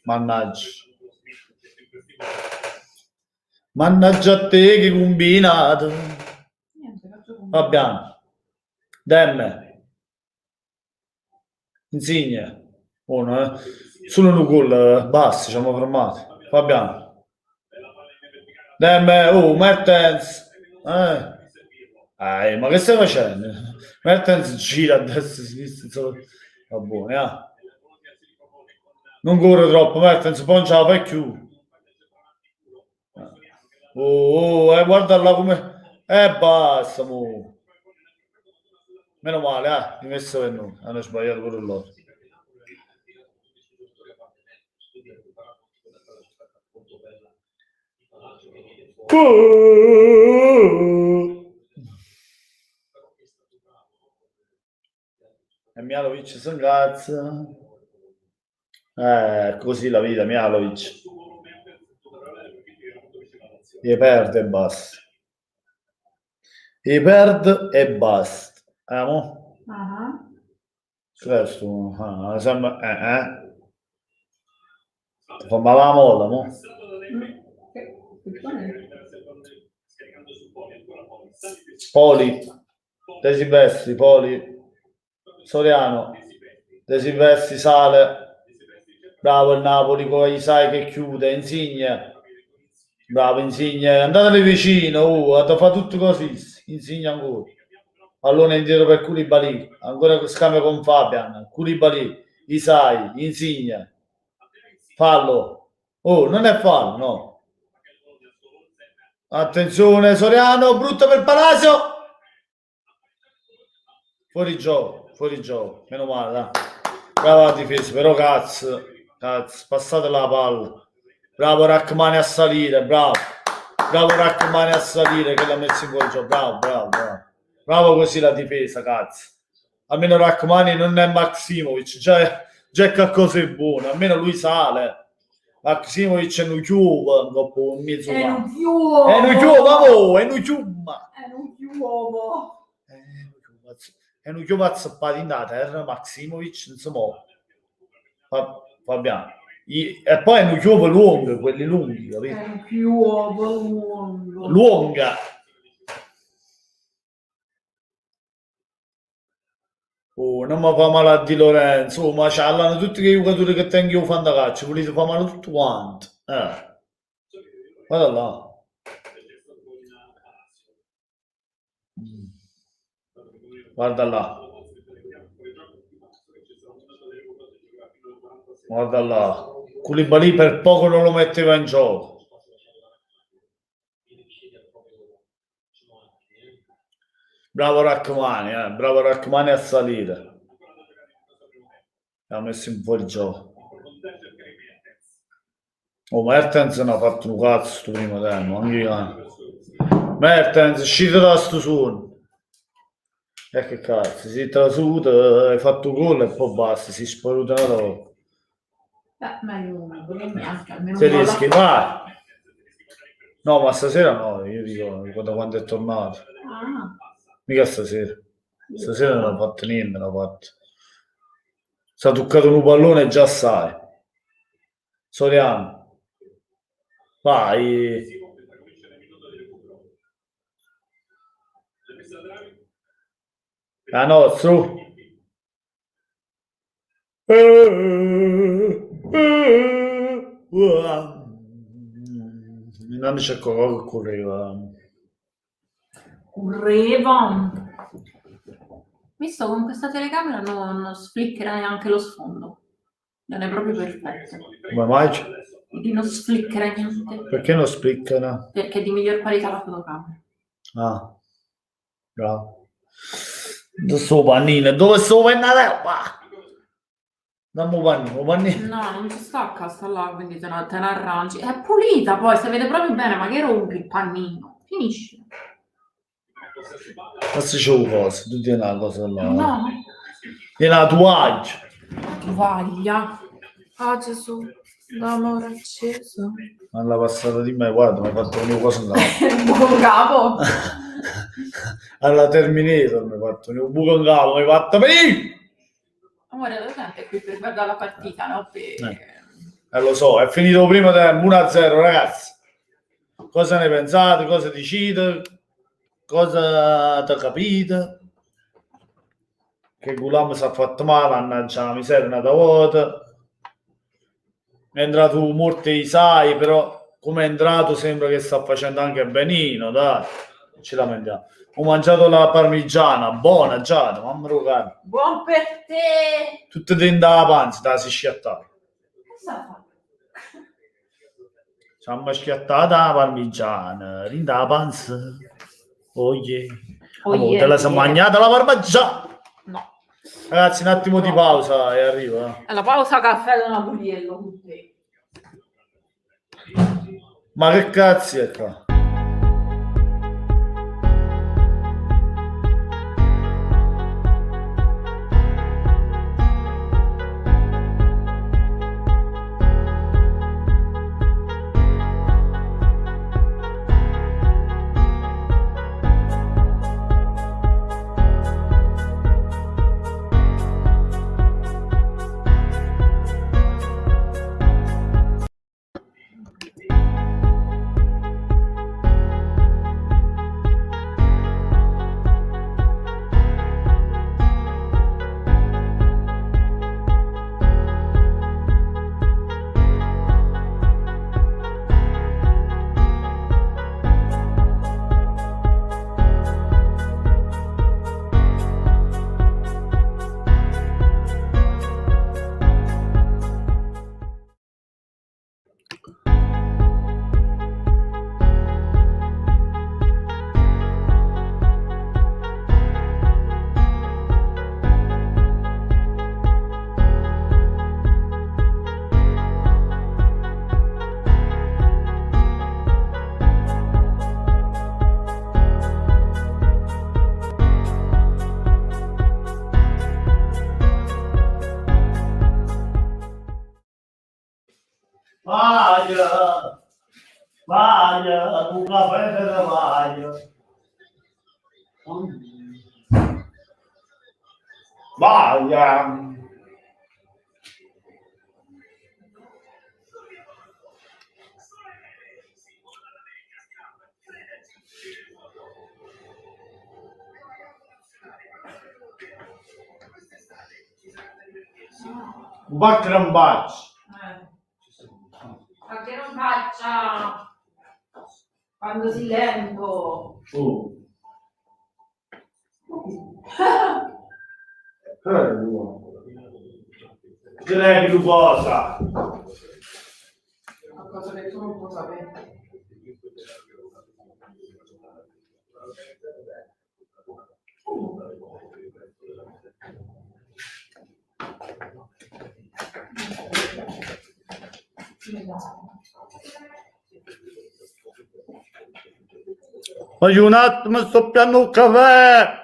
Mannaggia. Mannaggia a te che combinato. Niente, faccio come. Fabiano, Demme, Insigne, uno, solo un gol, basta, ci siamo fermati. Fabiano, Demme, Mertens, ma che stai facendo? Mertens gira a destra e a sinistra, va buono, non corre troppo, Mertens, poncia la fai chiù. Guarda là come... basta, mo. Meno male, rimesso per noi. Hanno sbagliato pure loro. E Mialovic si incazza. Così la vita, Mialovic. E perde e basta. E perde e basta. Mo? Questo, sembra, ti fa male la moda, mo? Poli, De Silvestri, Poli, Soriano, De Silvestri sale, bravo il Napoli, poi sai che chiude, Insigne, bravo Insigne, andatele vicino, ha fatto tutto così, Insigne ancora, pallone indietro per Koulibaly, ancora scambio con Fabian, Koulibaly, Isai, Insigne, fallo, non è fallo, no. Attenzione Soriano, brutto per Palacio. Fuori gioco, meno male, dai. Brava la difesa, però cazzo, passate la palla. Bravo Rachmani a salire, bravo Rachmani a salire che l'ha messo in fuori gioco, bravo così la difesa, cazzo. Almeno Rachmani non è Maksimovic, già è qualcosa di buono, almeno lui sale. Maksimovic è un chiuvo, dopo un mezzo è un chiuvo azzappato in terra, Maksimovic, insomma, Fabiano. E poi è un chiuvo lungo, quelli lunghi, capito? È un chiuvo lungo. Lunga. Non mi fa male a Di Lorenzo, ma c'hanno tutti i giocatori che tengo io fanno calcio, volete fare male tutto quanto. Guarda là. Guarda là. Guarda là. Koulibaly per poco non lo metteva in gioco. Bravo Rachmani a salire. Ha messo in fuori gioco. Mertens non ha fatto un cazzo sto primo tempo. Mertens, uscite da sto suono. Che cazzo, si è trasuto, hai fatto gol e poi basta, si è sparuto una roba. Meglio uno, perché neanche, almeno Se rischi, vai. No, ma stasera no, io dico da quando è tornato. Mica stasera. Stasera non ha fatto niente, non ha fatto. Si è toccato un pallone e già sai. Soriano. Vai. A nostro. Non c'è qualcosa che correva. Visto con questa telecamera non sfliccherà neanche lo sfondo. Non è proprio perfetto. Come mai? Di non sfliccare niente. Perché non spliccano? Perché è di miglior qualità la fotocamera. Bravo. Dove sto pannino? Dove sto pennarello? Dammi un pannino. No, non ci stacca, sta là, quindi te ne arrangi. È pulita poi, se vede proprio bene, ma che rompi il pannino? Finisci. Questo c'è una cosa, tu tieni una cosa là. No, Tieni la tovaglia. tovaglia. Ah Gesù, l'amore acceso. Alla passata di me, guarda, mi ha fatto una cosa in capo. Buon capo. Alla Terminator mi ha fatto un buco in capo, mi ha fatto venire! Amore, la gente è qui per guardare la partita, no? Lo so, è finito primo tempo 1-0, ragazzi. Cosa ne pensate? Cosa dicite? Cosa ti capite? Che Gulam si è fatto male, mannaggia la miseria, una volta. È entrato molto Isai, però come è entrato sembra che sta facendo anche benino, dai. Ci lamentiamo. Ho mangiato la parmigiana, buona già, mamma mia. Buon per te! Tutte dentro la panza, da si schiattare. Cosa fa? Ci hanno schiattata la parmigiana, dentro la panza. Oh yeah. Oh yeah, te la sei yeah. mangiata la parmigiana? No. Ragazzi, un attimo di pausa e arrivo. È la pausa caffè da Napoliello con te. Ma che cazzo è qua? Vaya, tu caffè della vaglia. Vaglia. Un bacio un bacio. Ma che non faccia quando si lento. Direi che cosa? Una cosa che tu non puoi sapere. Voglio un attimo, sto piano un caffè.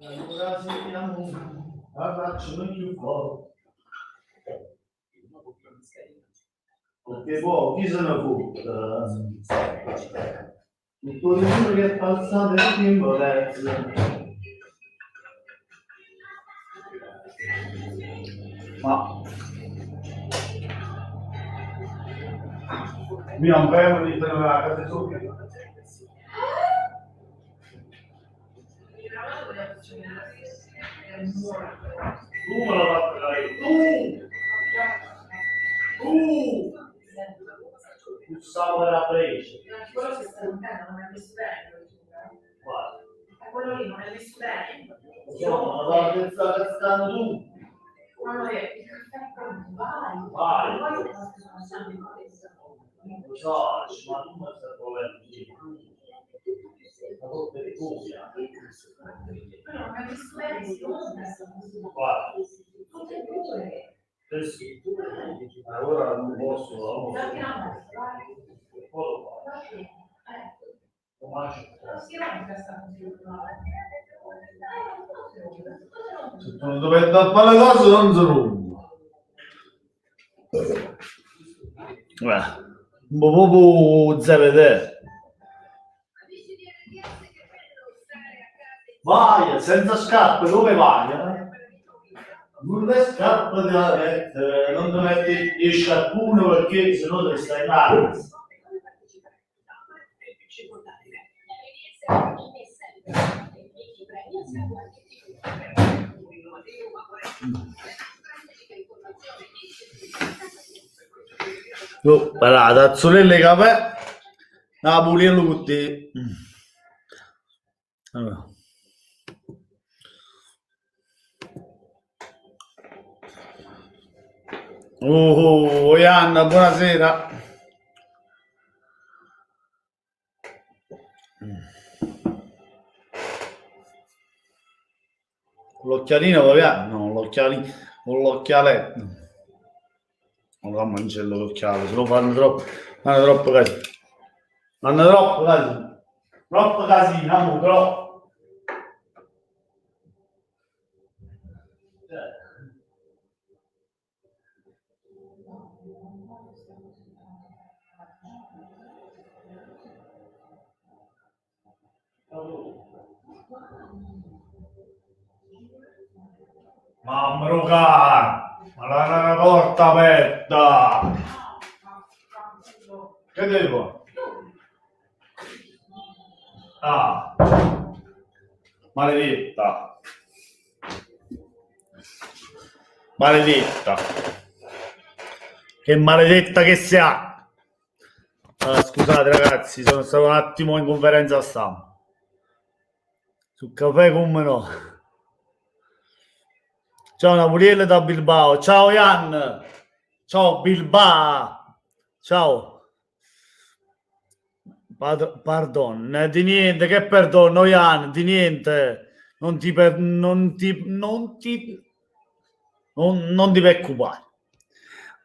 Allora sentiamo la faccia più forte. Perché poi chi se ne fotta? Tutto il giorno che è passato il tempo adesso. Ma mi ha un fermo di tenere la casa sopra. Tu me la batterai, tu stavo per la presa. Quello che sta lontano non è visto bene. Guarda. quello lì non è messo bene. Ma la terza stanno tu. Quello che il caffè è pronto, vai. Vai. Poi le cose sono sempre in questo. Lo so, ma tu non stai provando. Ma tutte le cose. Però non è messo bene, si Guarda. tutte e due. Sì. Allora non posso. Perché non è? Vai. Si rompe sta Se tu non dovete fare le cose non si rompe. Un po' proprio zero. Vai, senza scarpe, dove vai? Non le scarpe della mettere, non ti metti gli sciarponi perché sennò te stai male. Oh, guarda, tazzolelle e caffè, Napoliello con te. Allora. Oh, Ianna, buonasera. L'occhialino, papà? No, l'occhialino, con l'occhialetto. Non va a mangiare l'occhiale, se lo fanno troppo casino. Fanno troppo casino. Troppo casino, amore, troppo. Mamma caro, ma la porta aperta. Che devo? Ah, maledetta. Maledetta. Che maledetta che sia. Scusate ragazzi, sono stato un attimo in conferenza stampa. Sul caffè come no. Ciao Napoliello da Bilbao. Ciao Ian. Ciao Bilbao. Ciao. Pardon, di niente, che perdono Ian, di niente. Non ti preoccupare.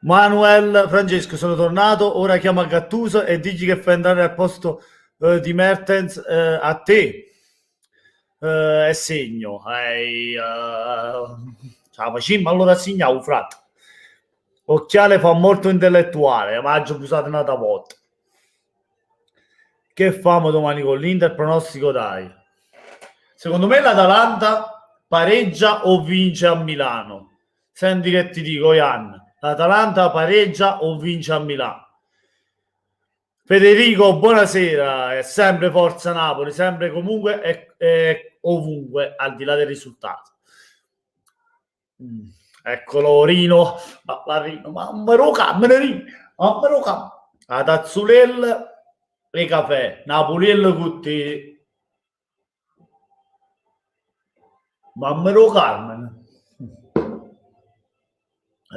Manuel, Francesco, sono tornato, ora chiama Gattuso e digli che fai andare al posto di Mertens a te. E segno. Ciao, facciamo allora segnavo, frate. Occhiale fa molto intellettuale, ma ho usato un'altra volta. Che famo domani con l'Inter? Pronostico dai. Secondo me l'Atalanta pareggia o vince a Milano. Senti che ti dico, Ian. L'Atalanta pareggia o vince a Milano. Federico, buonasera. È sempre Forza Napoli, sempre comunque è ovunque, al di là del risultato. Eccolo Rino, mamma roca, a tazzulel e caffè, Napoliello con te, mamma Carmen.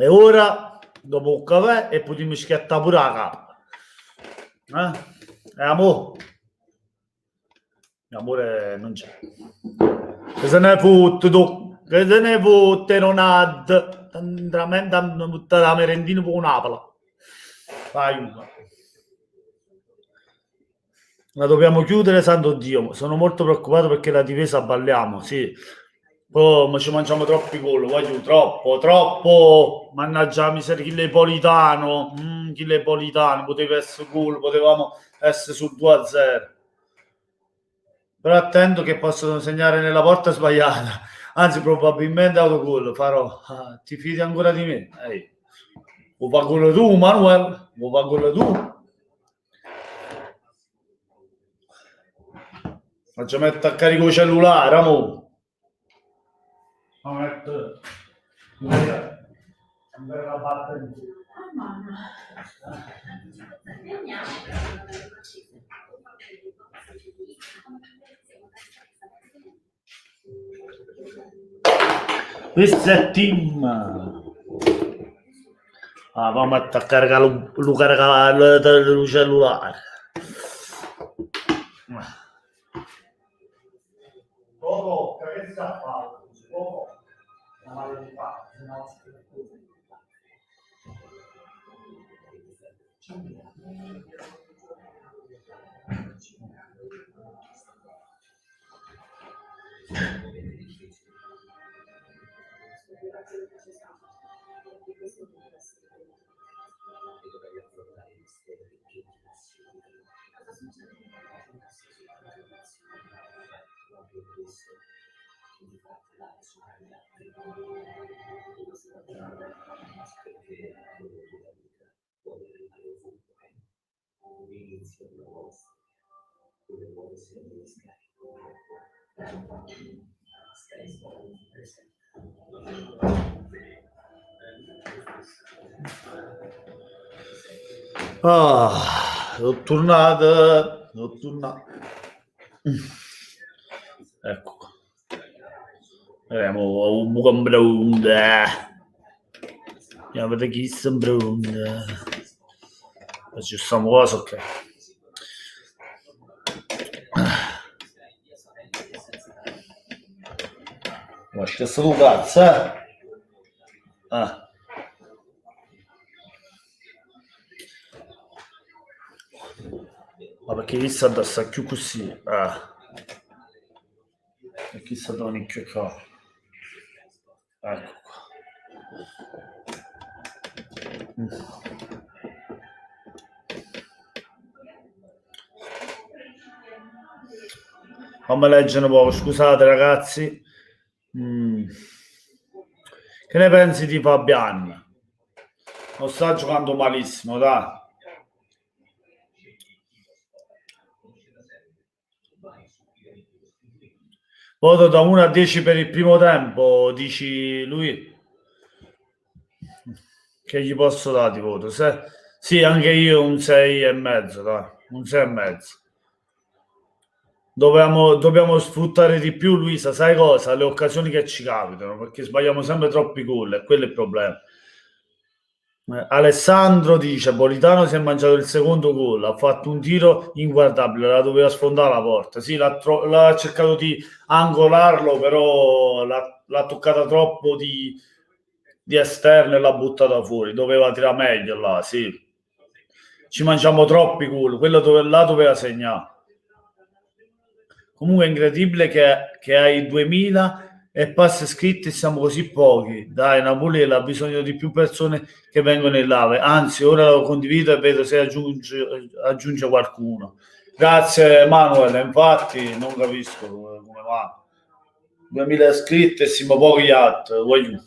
E ora, dopo il caffè, e potremmo schiattare pure la cappa. Amore. Amore non c'è. Che se ne fotte tu? Che se ne fotte non ha veramente hanno buttato la merendina per un'apola. Vai. La dobbiamo chiudere, santo Dio. Sono molto preoccupato perché la difesa balliamo, sì. Poi ma ci mangiamo troppi gol, voglio troppo. Mannaggia la miseria, Chilepolitano, poteva essere gol, potevamo essere sul 2-0. Però attento che possono segnare nella porta sbagliata. Anzi, probabilmente autogol farò. Ti fidi ancora di me? Lo fa gol tu, Manuel? Lo fa gol tu? Faccio mettere a carico il cellulare, amore. La batteria. Questo è Tim. Ah, vamo a caricare il cellulare. Poco, che sta fatto? Poco. La maleducata, sono tornato. Ecco qua. Vediamo un buon brown. Andiamo a vedere chi sta brown. Ci stiamo cosa, ok. Ma c'è stato un cazzo, Ah. Ma perché chi sta da sta più così? E chi sta da un nicchio qua? Ecco qua. Fammi leggere un po', scusate ragazzi. Che ne pensi di Fabian? Non sta giocando malissimo, dai. Voto da 1 a 10 per il primo tempo, dici lui? Che gli posso dare di voto? Sì, anche io un 6,5, dai, un 6,5. Dobbiamo sfruttare di più, Luisa, sai cosa? Le occasioni che ci capitano, perché sbagliamo sempre troppi gol, e quello è il problema. Alessandro dice: Politano si è mangiato il secondo gol, ha fatto un tiro inguardabile, la doveva sfondare la porta. Sì, l'ha cercato di angolarlo, però l'ha toccata troppo di esterno e l'ha buttata fuori. Doveva tirare meglio là, sì. Ci mangiamo troppi gol, là doveva segnare. Comunque è incredibile che hai 2000 e passi iscritti e siamo così pochi. Dai, Napoli ha bisogno di più persone che vengono in live. Anzi, ora lo condivido e vedo se aggiunge qualcuno. Grazie Manuel, infatti non capisco come va. 2000 iscritti e siamo pochi altri. Voglio.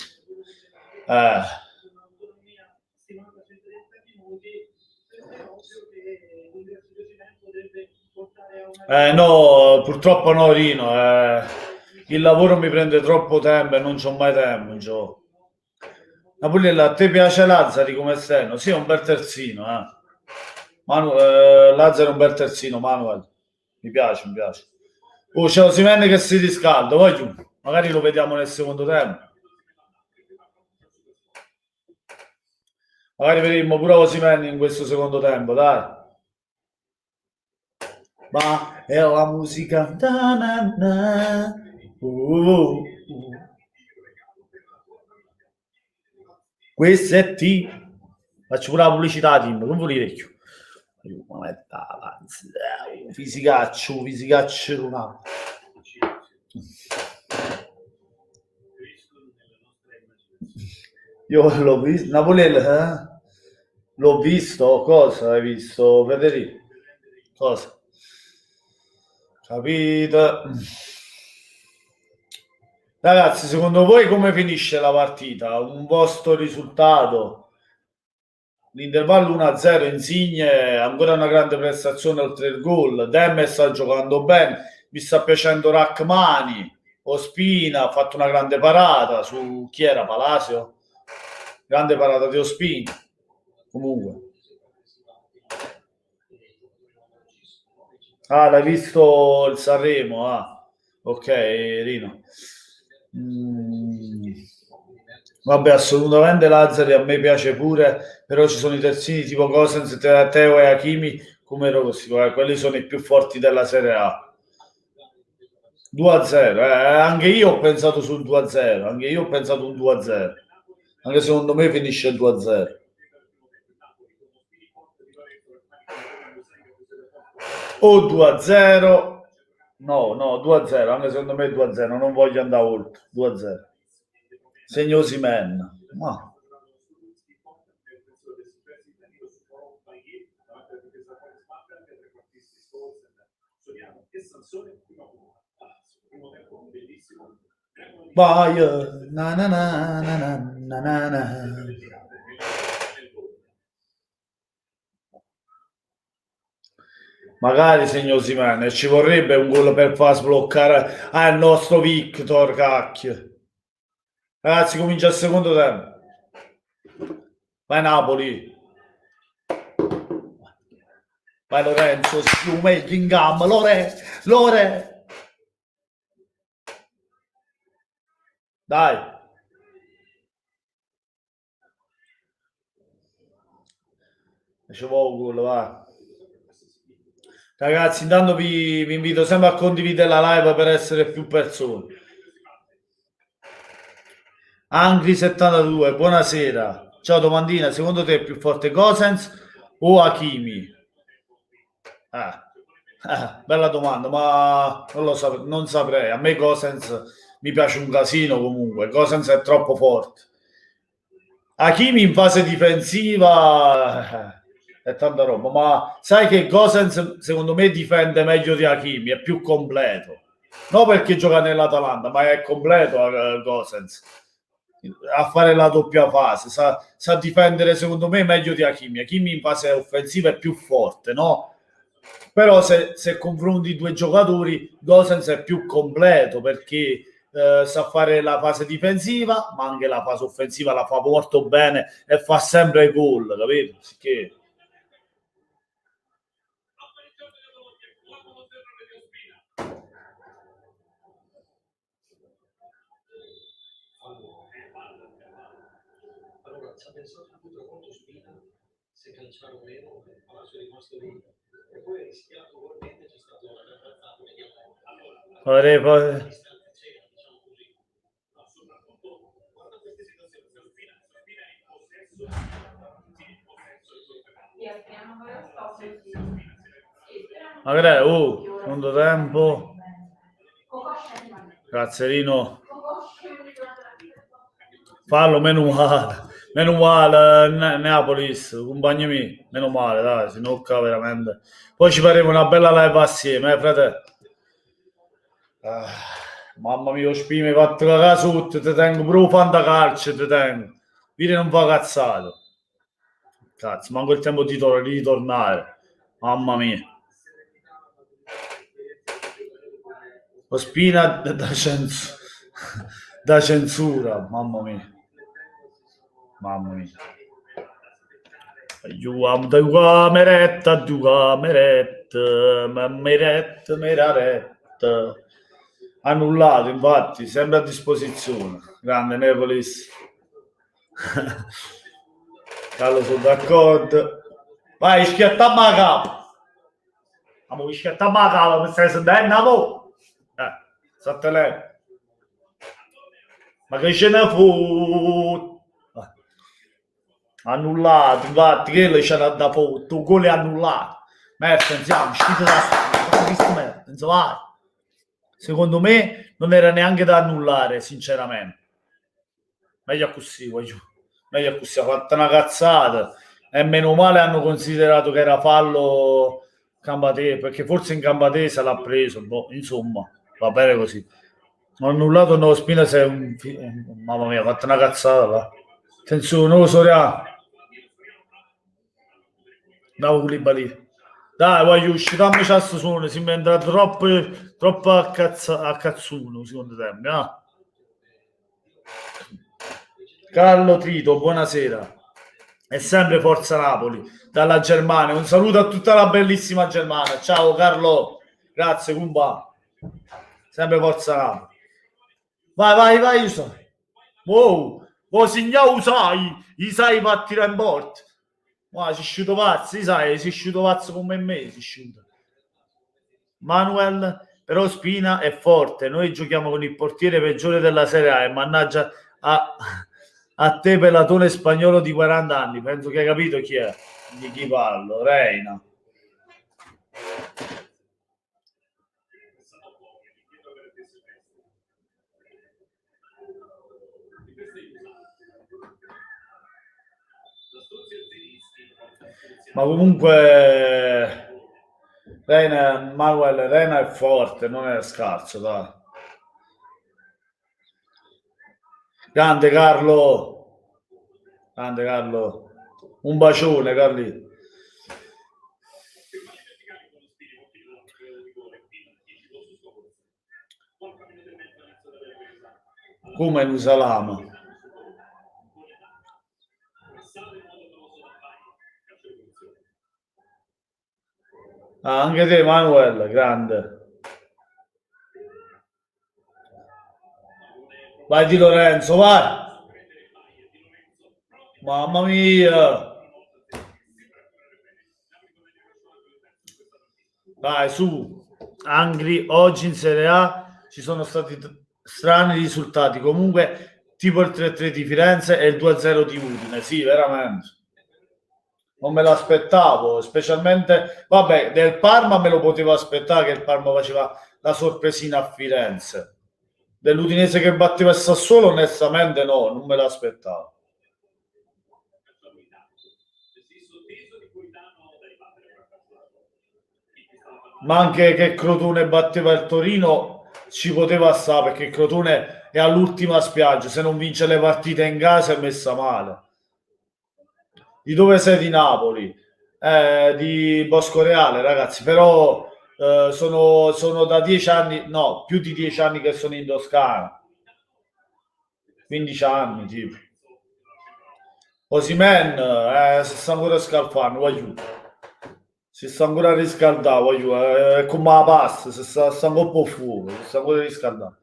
No, purtroppo no, Rino. Il lavoro mi prende troppo tempo e non c'ho mai tempo. Napolella, a te piace Lazzari come esterno? Sì, è un bel terzino. Lazzari è un bel terzino, Manuel. Mi piace. Oh, c'è Osimhen che si riscalda. Voglio. Magari lo vediamo nel secondo tempo. Magari vedremo pure Osimhen in questo secondo tempo, dai. Ma è la musica. Questo è T. Faccio pure la pubblicità a Tim, non vuol dire più. Fisicaccio una. Io l'ho visto, Napoli, l'ho visto, cosa hai visto, Federico? Cosa? Capito? Ragazzi, secondo voi come finisce la partita? Un vostro risultato? L'intervallo 1-0, Insigne, ancora una grande prestazione oltre il gol. Demme sta giocando bene, mi sta piacendo Rachmani. Ospina ha fatto una grande parata su chi era? Palacio? Grande parata di Ospina. Comunque. L'hai visto il Sanremo? Ok, Rino. Vabbè, assolutamente Lazzari a me piace pure, però ci sono i terzini tipo Gosens, Teo e Hakimi come Rossi, quelli sono i più forti della Serie A. 2-0, anche io ho pensato sul 2-0, anche io ho pensato un 2-0, anche secondo me finisce il 2-0. O 2-0, no, 2-0, anche secondo me 2-0, non voglio andare oltre, 2-0. Segno Osimhen, ma vai, na na na na na na na. Magari segno Osimhen, ci vorrebbe un gol per far sbloccare il nostro Victor, cacchio. Ragazzi, comincia il secondo tempo. Vai Napoli. Vai Lorenzo, meglio in gamba. Lore. Dai. Facevo un gol, vai. Ragazzi, intanto vi invito sempre a condividere la live per essere più persone. Angri 72, buonasera. Ciao domandina, secondo te è più forte Gosens o Hakimi? Bella domanda, ma non saprei. A me Gosens mi piace un casino comunque. Gosens è troppo forte. Hakimi in fase difensiva è tanta roba, ma sai che Gosens secondo me difende meglio di Hakimi, è più completo. Non perché gioca nell'Atalanta, ma è completo Gosens a fare la doppia fase, sa difendere secondo me meglio di Hakimi. Hakimi in fase offensiva è più forte, no? Però se confronti i due giocatori, Gosens è più completo perché sa fare la fase difensiva, ma anche la fase offensiva la fa molto bene e fa sempre gol, capito? Che... Allora, ci ha pensato tutto contro Spina, se calciare o meno, Palazzo è rimasto lì, e poi ha rischiato ugualmente, c'è stato una trattato mediamente. Ma che è? Secondo tempo. Cazzerino. Fallo, meno male, Neapolis, compagni miei, meno male, dai, si nocca veramente. Poi ci faremo una bella live assieme, frate. Mamma mia, Spina, mi hai fatto cagare sotto, ti tengo pure un fantacalcio, ti tengo. Vedi non fa cazzato. Cazzo, manco il tempo di ritornare. Mamma mia. Ospina da censura, mamma mia. Mamma mia. Due camerette, meraretta. Annullato, infatti, sempre a disposizione. Grande Nepolis. Carlo, sono d'accordo. Vai, schiattamma la capa. Ma schiattamma la capa, mi stai sentendo? Sattelè. Ma che ce ne fu? Annullato, infatti, che le c'era da foto, un gol è annullato. Mertens, uscite da Mertens, vai. Secondo me non era neanche da annullare, sinceramente. Meglio così, voglio. Meglio così, ha fatto una cazzata. E meno male hanno considerato che era fallo Cambatese, perché forse in Cambatese l'ha preso. Boh, insomma, va bene così. Ho annullato no, Spina sei un... Mamma mia, ha fatto una cazzata là. Attenzione, nuovo Soriano. Bravo Koulibaly. Dai, voglio uscire, dammi cesso suono, si inventa troppo a cazzuno, secondo te, no? Carlo Trito, buonasera. È sempre Forza Napoli, dalla Germania. Un saluto a tutta la bellissima Germania. Ciao Carlo, grazie, Kumba. Sempre Forza Napoli. Vai, io so. Wow, O signau sai, sai va a tirare in porta. Ma si sciuto pazzo, sai, si sciuto pazzo come me, si sciuto. Manuel, però Spina è forte, noi giochiamo con il portiere peggiore della Serie A e mannaggia a te pelatone spagnolo di 40 anni, penso che hai capito chi è, di chi parlo, Reina. Ma comunque Manuel Rena è forte, non è scarso, dai. Grande Carlo, un bacione Carli. Come un salama. Ah, anche te Manuel, grande. Vai Di Lorenzo, vai. Mamma mia. Vai su. Angri, oggi in Serie A ci sono stati strani risultati. Comunque, tipo il 3-3 di Firenze e il 2-0 di Udine. Sì, veramente. Non me l'aspettavo, specialmente, vabbè, del Parma me lo potevo aspettare che il Parma faceva la sorpresina a Firenze. Dell'Udinese che batteva il Sassuolo, onestamente no, non me l'aspettavo. Ma anche che Crotone batteva il Torino ci poteva stare, perché Crotone è all'ultima spiaggia, se non vince le partite in casa è messa male. Di dove sei? Di Napoli? Di Boscoreale, ragazzi, però sono da 10 anni, no, più di 10 anni che sono in Toscana, 15 anni tipo. Osimhen si sta ancora scalfando, voglio. Si sta ancora riscaldando, voglio. È come la pasta, si sta un po' fuoco, si sta ancora riscaldando.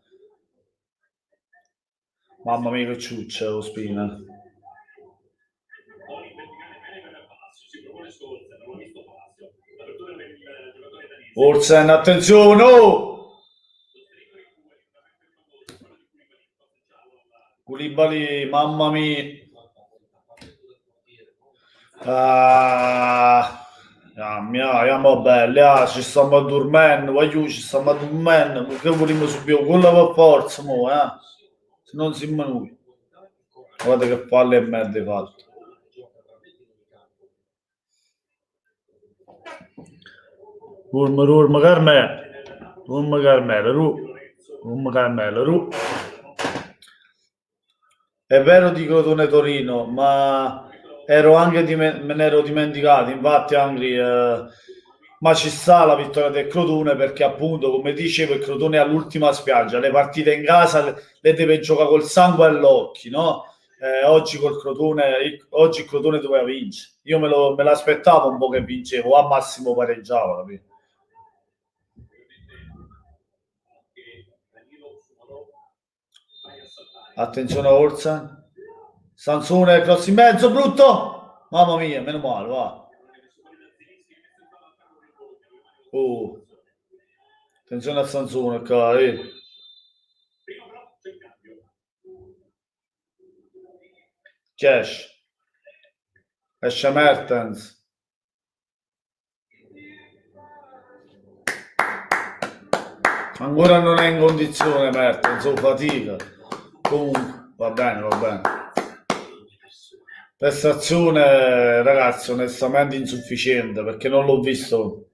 Mamma mia che ciuccia, lo Spina. Olsen, attenzione! Oh! Koulibaly, mamma mia. Andiamo bene, ci stiamo dormendo, voglio, ci stiamo dormendo, che vogliamo subire con la forza, mo, se non si manui. Guarda che palle e merda hai fatto. Urma Carmelo, È vero di Crotone Torino, ma me ne ero dimenticato, infatti Angri, ma ci sta la vittoria del Crotone perché appunto, come dicevo, il Crotone è all'ultima spiaggia, le partite in casa le deve giocare col sangue all'occhio, no? Oggi il Crotone doveva vincere. Io me l'aspettavo un po' che vincevo, a massimo pareggiava, capito? Attenzione a Orsa. Sansone, cross in mezzo, brutto. Mamma mia, meno male, va. Oh. Attenzione a Sansone, cari. Cash. Esce Mertens. Ancora non è in condizione Mertens, fatica. Comunque, va bene. Prestazione, ragazzi, onestamente insufficiente perché non l'ho visto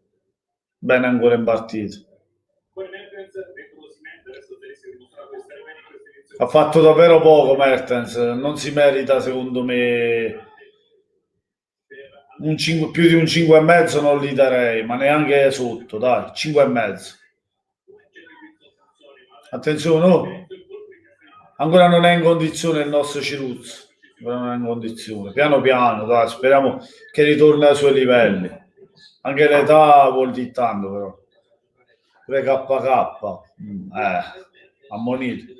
bene ancora in partita. Ha fatto davvero poco Mertens, non si merita secondo me più di un 5,5 non gli darei, ma neanche sotto, dai, 5,5. Attenzione, no? Ancora non è in condizione il nostro Ciruzzo, non è in condizione, piano piano, dai, speriamo che ritorni ai suoi livelli, anche l'età vuol dire tanto però, 3KK, ammonito.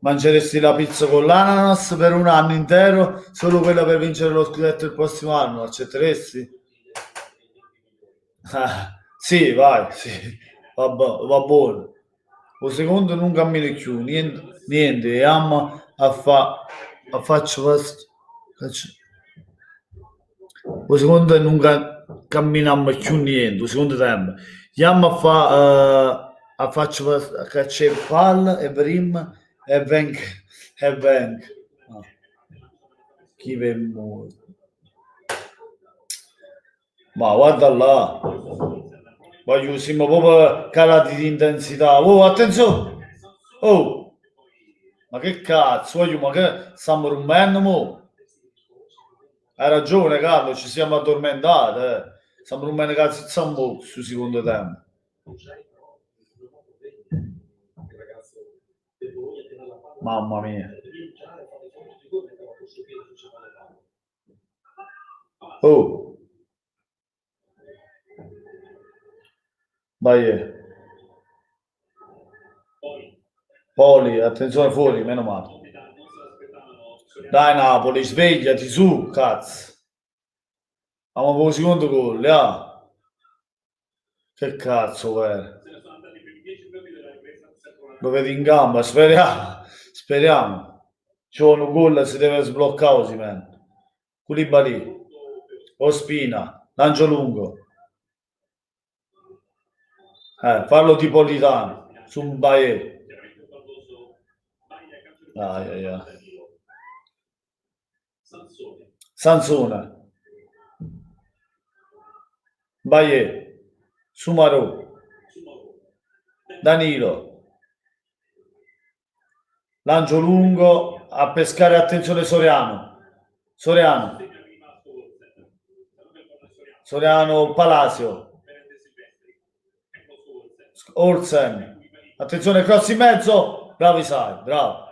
Mangeresti la pizza con l'ananas per un anno intero, solo quella per vincere lo scudetto il prossimo anno? Accetteresti? Sì, vai, sì, va buono. O secondo non cammino più, niente, e amma a faccio questo. O secondo non camminiamo più niente, o secondo tempo. Andiamo a faccio che c'è palla e prima e venga e venga. No. Chi ve muore? Ma guarda là, voglio siamo proprio calati di intensità. Oh, attenzione! Oh, ma che cazzo, voglio, ma che stiamo rompendo mo? Hai ragione, Carlo, ci siamo addormentati. Stiamo rompendo cazzo zambo sul secondo tempo. Mamma mia. Oh. Vai. Poli, attenzione fuori, meno male. Dai Napoli, svegliati su, cazzo. Ma per il secondo gol, Che cazzo, lo vedi in gamba, speriamo. C'è un gol, si deve sbloccare Osimhen. Koulibaly, Ospina, lancio lungo. Fallo di Politano, su un Bayer. Sansone. Bayer, Sumarò, Danilo, lancio lungo a pescare, attenzione Soriano, Palacio, Olsen, attenzione cross in mezzo, bravi sai, bravo,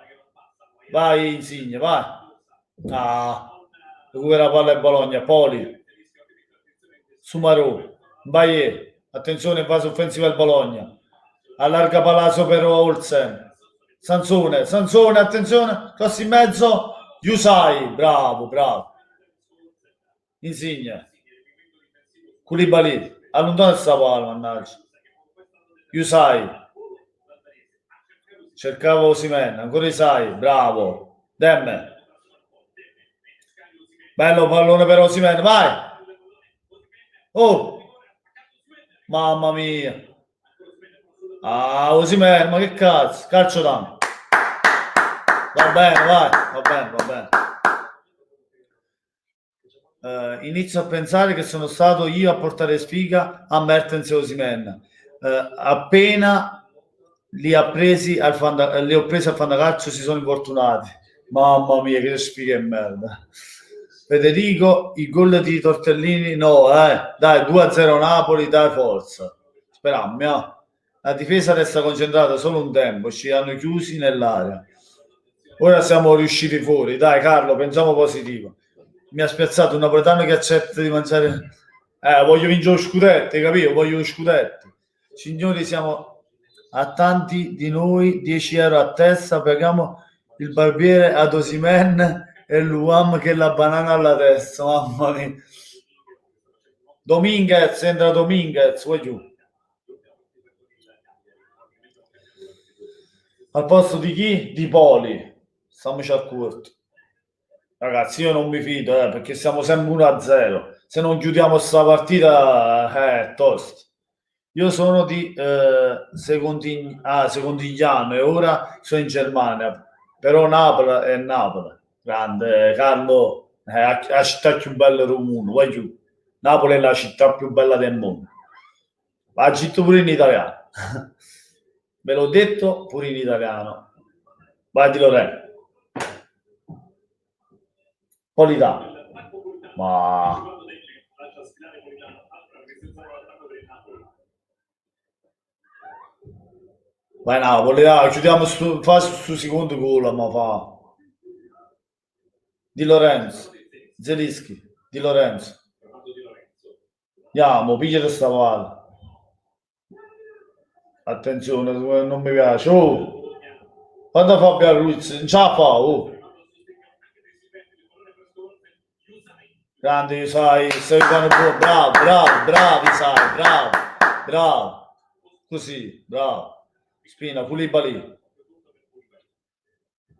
vai Insigne, vai, recupera palla e Bologna, Poli, Sumarò, Bayer, attenzione in fase offensiva il Bologna, allarga Palazzo per Olsen, Sansone, attenzione, cross in mezzo, Yusai, bravo, Insigne, Koulibaly, allontana sta palla, mannaggia, Yusai, cercavo Osimhen, ancora Yusai, bravo, Demme, bello pallone per Osimhen, vai, oh, mamma mia, Osimhen, ma che cazzo, calcio d'angolo, va bene, vai, va bene. Inizio a pensare che sono stato io a portare sfiga a Mertens e Osimhen. Appena li ho presi al fantacalcio si sono infortunati. Mamma mia, che sfiga e merda. Federico, i gol di Tortellini no, dai, 2-0 Napoli, dai forza. Speriamo, La difesa resta concentrata solo un tempo, ci hanno chiusi nell'area. Ora siamo riusciti fuori, dai Carlo, pensiamo positivo. Mi ha spiazzato un napoletano che accetta di mangiare. Voglio vincere lo scudetto, capito? Voglio lo scudetto. Signori, siamo a tanti di noi, 10 euro a testa, paghiamo il barbiere ad Osimhen e l'UAM che la banana alla testa, mamma mia. Dominguez, entra Dominguez, voglio. Al posto di chi? Di Poli. Stiamoci al corto. Ragazzi, io non mi fido, perché siamo sempre 1-0. Se non chiudiamo sta partita, è tosto. Io sono di Secondigliano e ora sono in Germania. Però Napoli è Napoli. Grande, Carlo, è la città più bella del mondo. Vai giù. Napoli è la città più bella del mondo. La citto pure in italiano. Ve l'ho detto pure in italiano. Vai di Lorenzo. Politano, ma vai Napoli, dai, chiudiamo su secondo gol, ma fa Di Lorenzo, Zelischi, Di Lorenzo, andiamo, pigliate sta palla, attenzione, non mi piace, Quando Fabio Ruiz, non ce la fa, oh. Grande Isai, stai giocando buono, bravo, bravo, bravo Isai, bravo, bravo. Così, bravo. Spina, Koulibaly.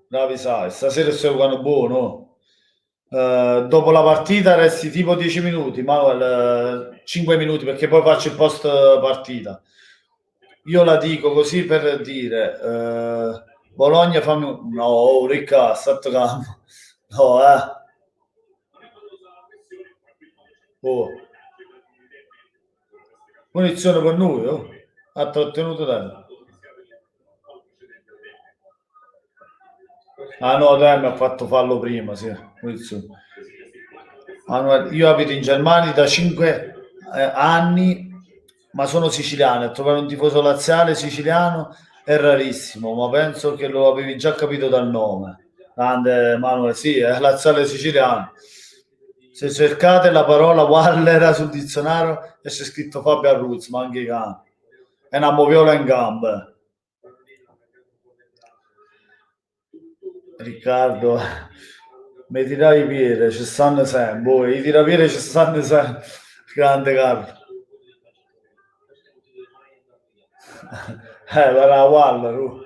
Bravo Isai, stasera stai giocando buono. Dopo la partita resti tipo 10 minuti, Manuel, 5 minuti perché poi faccio il post partita. Io la dico così per dire, Bologna fammi un... No, Ricca, state calmo. No, Oh. Punizione per noi, oh. Ha trattenuto tempo. Ah no, dai, mi ha fatto fallo prima, sì. Punizione. Io abito in Germania da 5 anni, ma sono siciliano. Trovare un tifoso laziale siciliano è rarissimo, ma penso che lo avevi già capito dal nome. Grande Manuel, sì, è laziale siciliano. Se cercate la parola Waller sul dizionario e c'è scritto Fabio Arruz, ma anche i campi. È una moviola in gambe. Riccardo, mi tiravi piede, ci stanno sempre. Voi, i tirapiede ci stanno sempre. Grande Carlo. Per la Waller.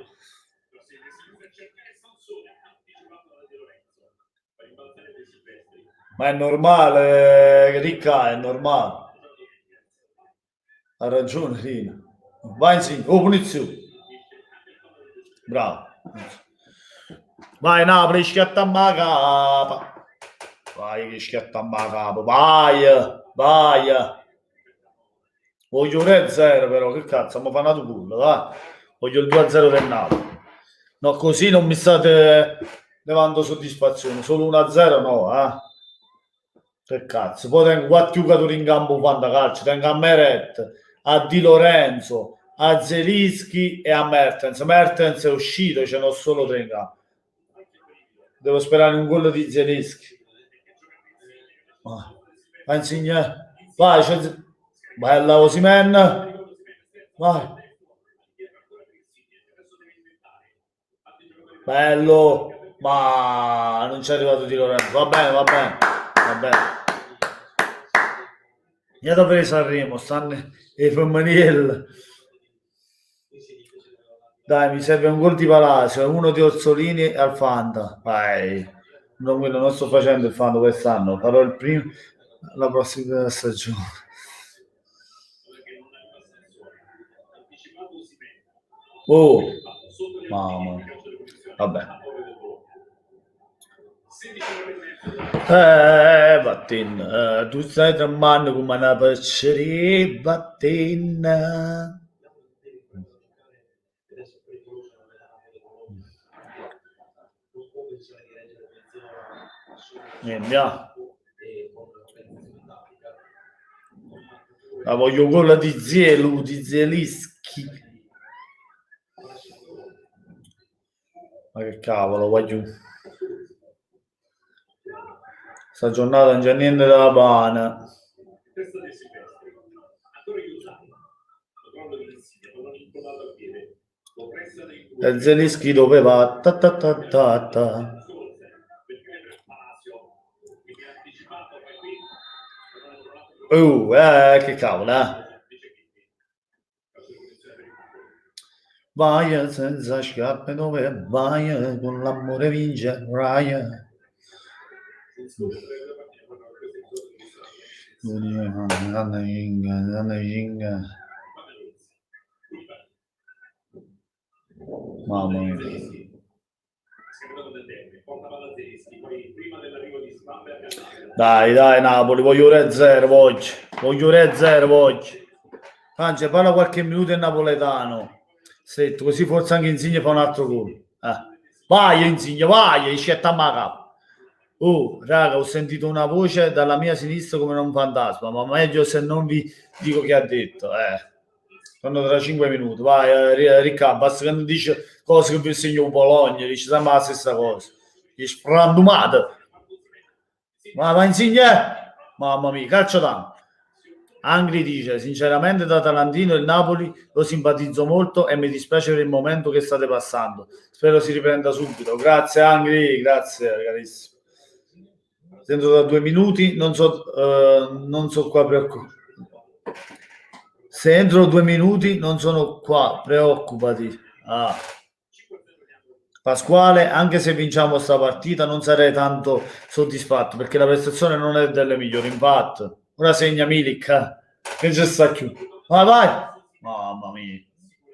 Ma è normale, Ricca, è normale. Ha ragione, Rina. Vai insieme. Oh, punizione. Bravo. Vai Napoli, schiattamma la capa. Vai che schiattamma la capa. Vai, vai. Voglio 1-0 però, che cazzo, mi fa una culo, vai. Voglio il 2-0 del Napoli. No, così non mi state levando soddisfazione. Solo 1-0 no, Che cazzo. Poi tengo 4 giocatori in campo quando calcio. Tengo a Meret, a Di Lorenzo, a Zelinski e a Mertens. Mertens è uscito, ce n'ho solo 3 in campo. Devo sperare in un gol di Zelinski. Vai insigne. Vai, c'è... Bella Osimhen. Vai. Bello. Ma non c'è arrivato Di Lorenzo. Va bene, va bene. Va bene. Io da per Sanremo, stanno i Femminile. Dai, mi serve un gol di Palacio e uno di Orsolini e Alfanta. Vai. No, quello non sto facendo il Fanta quest'anno, farò il primo la prossima stagione. Oh, mamma. Vabbè. Battin, tu stai tremando come una pacceria, Battin. La voglio quella di Zielu, di Zelischi. Ma che cavolo, voglio. Sta giornata non c'è niente da pane. E Zelischi dove va? Ta ta ta ta ta. Che cavolo, Vai senza scarpe dove vai, con l'amore vince, Ryan. Mamma mia. Dai, Napoli, voglio 1-0, voglio 1-0, voglio. Anzi, parla qualche minuto in napoletano. Stretto, così forse anche Insigne fa un altro gol. Vai Insigne, vai, scetta a capo. Oh, raga, ho sentito una voce dalla mia sinistra come un fantasma, ma meglio se non vi dico che ha detto. Sono tra 5 minuti. Vai, Riccardo, basta che non dice cose che vi insegno un Bologna, dice sempre la stessa cosa. Dice frantumata. Ma Insigne, mamma mia, calcio tanto. Angri dice, sinceramente da Atalantino il Napoli lo simpatizzo molto e mi dispiace per il momento che state passando. Spero si riprenda subito. Grazie Angri, grazie carissimo. Sento da 2 minuti, non so qua preoccupati. Se entro 2 minuti non sono qua, preoccupati. Pasquale, anche se vinciamo sta partita non sarei tanto soddisfatto perché la prestazione non è delle migliori. Infatti, ora segna Milik, che ci sta più. Vai. Mamma mia.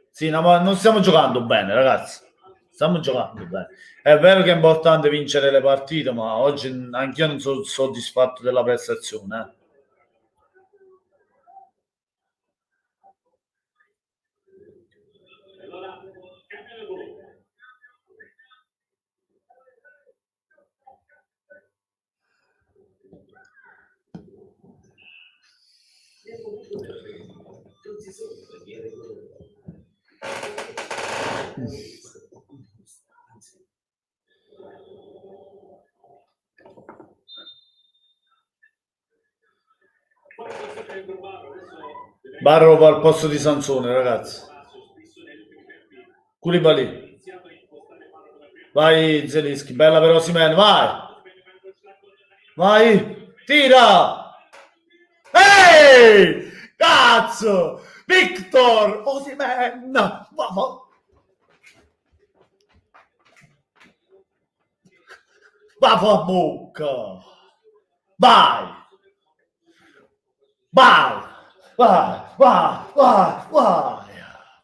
Sì, no, ma non stiamo giocando bene, ragazzi. Stiamo giocando bene. È vero che è importante vincere le partite, ma oggi anch'io non sono soddisfatto della prestazione. Barro va al posto di Sansone, ragazzi. Koulibaly. Vai Zelinski, bella per Osimhen, vai, tira! Ehi! Cazzo! Victor Osimhen! Va a bocca! Vai!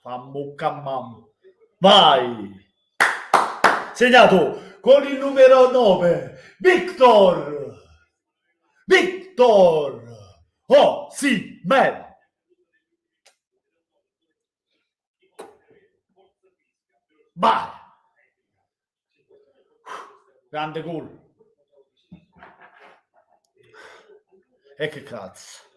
Fa bocca mamma! Vai! Segnato con il numero 9 Victor Osimhen. Vai, grande gol. E che cazzo,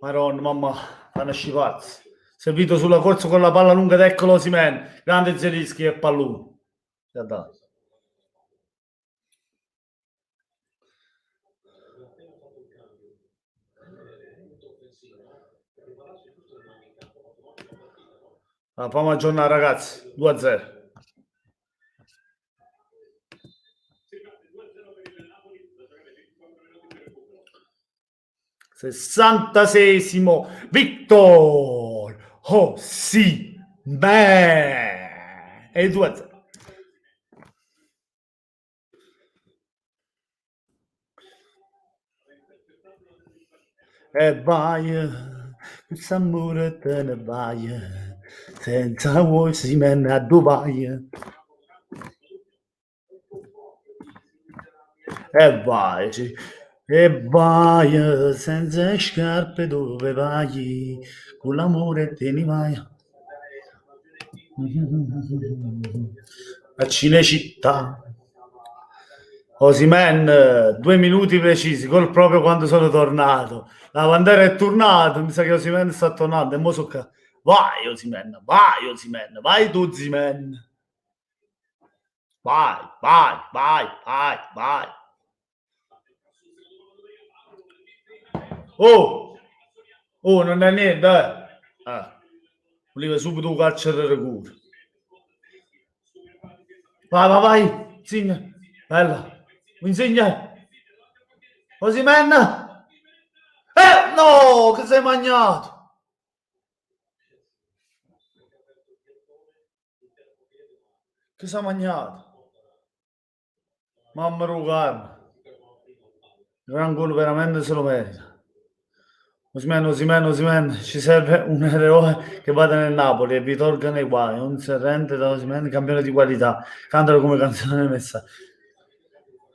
Maron, mamma, fanno scipazzi. Servito sulla corsa con la palla lunga, eccolo Osimhen, grande Zelinski e pallone. Fammi aggiornare ragazzi, 2-0. Sessantasesimo Victor Osimhen e 2-0. E vai, questo amore te ne vai, senza Osimhen a Dubai. E vai, senza scarpe dove vai, con l'amore te ne vai. A Cinecittà. Osimhen, 2 minuti precisi, gol proprio quando sono tornato. La bandera è tornata, mi sa che Osimhen sta tornando. E mo so che... Vai Osimhen, vai tu Osimhen. Vai. Oh, non è niente, voleva subito un calcio di recupero. Vai, Insigne, bella, Insigne, Osimhen, no, che sei magnato. Che sei magnato. Mamma Rugarma. Gran gol veramente se lo merita. Osimhen, ci serve un eroe che vada nel Napoli e vi tolga nei guai. Un serrente da Osimhen, campione di qualità. Cantalo come canzone messa.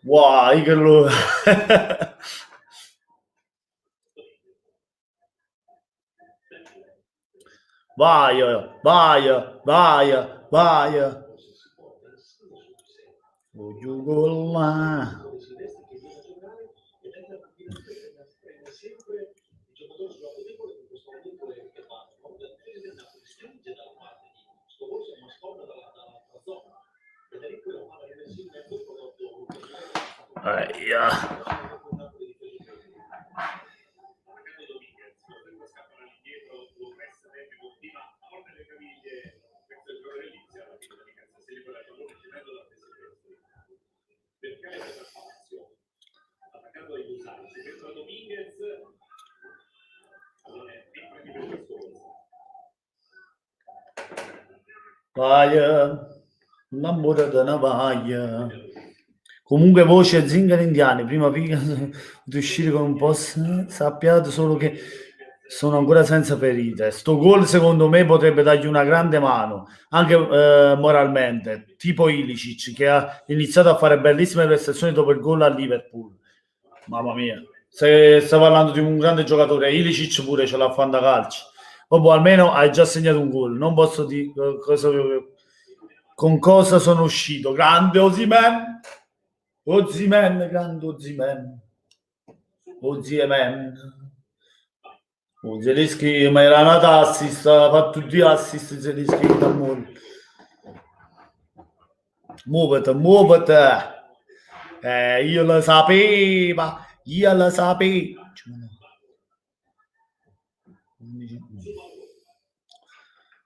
Wow, che lo... vai. Voglio golla. Aia. Vai, l'amore da una vaglia. Comunque voce zingari indiani, prima figa di uscire con un post sappiate solo che sono ancora senza ferite. Sto gol secondo me potrebbe dargli una grande mano, anche moralmente, tipo Ilicic che ha iniziato a fare bellissime prestazioni dopo il gol a Liverpool. Mamma mia, se sta parlando di un grande giocatore, Ilicic pure ce l'ha fatta calcio. Vabbè, almeno hai già segnato un gol, non posso dire con cosa sono uscito. Grande Osimhen, grande Osimhen, Zelinski, ma era nata assist, ha fatto 2 assist Zelinski dal mondo. Muovete. Io lo sapevo.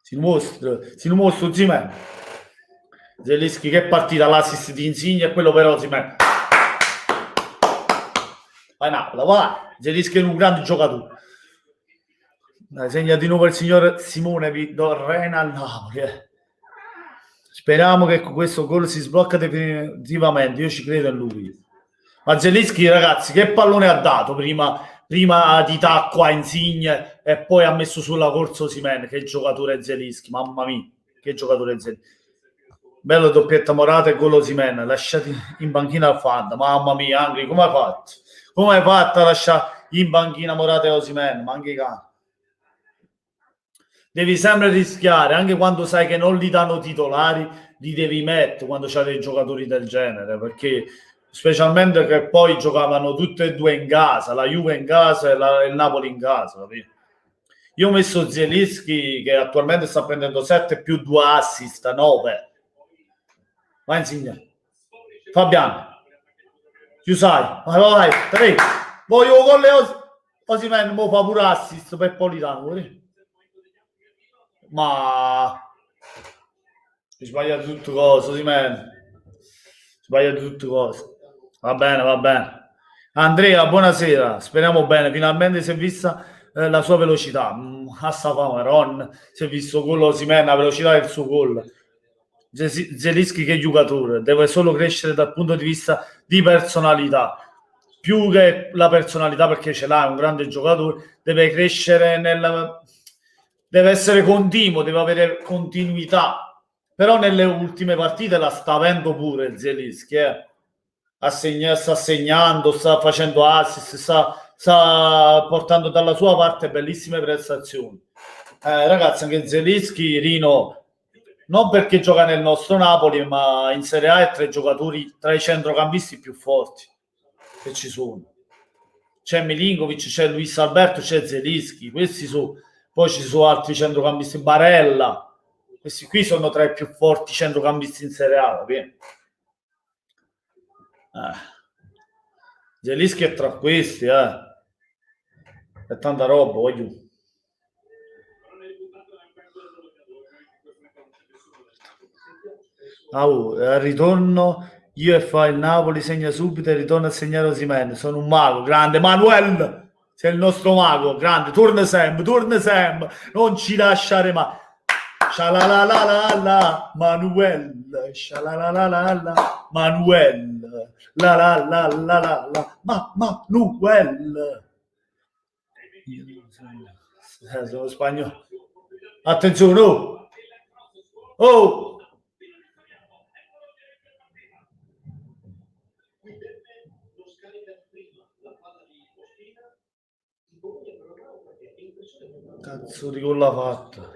Si dimostra Osimhen. Zelinski che partita, l'assist di Insigne e quello per Osimhen. Vai Napoli, vai. Zelinski è un grande giocatore. Segna di nuovo il signor Simone Vidorrena al Napoli. Speriamo che con questo gol si sblocca definitivamente. Io ci credo in lui. Ma Zelinski, ragazzi, che pallone ha dato prima di tacco a Insigne e poi ha messo sulla corsa Osimhen. Che giocatore Zelinski, mamma mia, che giocatore Zelinski. Bello doppietta Morata e gol Osimhen, lasciati in panchina al Fanta. Mamma mia, Angri, come hai fatto? Come hai fatto a lasciare in panchina Morata e Osimhen? Ma anche cani. Devi sempre rischiare, anche quando sai che non li danno titolari, li devi mettere quando c'è dei giocatori del genere, perché specialmente che poi giocavano tutte e due in casa, la Juve in casa e il Napoli in casa, capito? Io ho messo Zielinski che attualmente sta prendendo 7 più 2 assist, 9. Vai Insigne. Fabiano. Chiusai. Vai. 3. Voglio con le Osimhen, mo fa pure assist per Politano. Ma sbaglia tutte cose, Osimhen. Sbaglia tutte cose. Va bene. Andrea, buonasera. Speriamo bene. Finalmente si è vista la sua velocità. Assa fame, Ron. Si è visto quello Osimhen, la velocità del suo gol. Zelinski che giocatore. Deve solo crescere dal punto di vista di personalità. Più che la personalità, perché ce l'ha, è un grande giocatore. Deve crescere deve essere continuo, deve avere continuità. Però nelle ultime partite la sta avendo pure il Zelinski, sta segnando, sta facendo assist, sta portando dalla sua parte bellissime prestazioni. Ragazzi, anche Zelinski, Rino, non perché gioca nel nostro Napoli, ma in Serie A è tra i centrocampisti più forti che ci sono. C'è Milinkovic, c'è Luis Alberto, c'è Zelinski, questi sono. Poi ci sono altri centrocampisti, Barella. Questi qui sono tra i più forti centrocampisti in Serie A. Zelinski è tra questi, È tanta roba, voglio. Al ritorno io e fa il Napoli, segna subito e ritorna a segnare Osimhen. Sono un mago, grande Manuel. Sei il nostro mago, grande, torna sempre, non ci lasciare mai. Scialalalala, Manuel, scialalalala, Manuel, la, Manuel. Sono spagnolo. Attenzione, oh! Cazzo di gol l'ha fatta.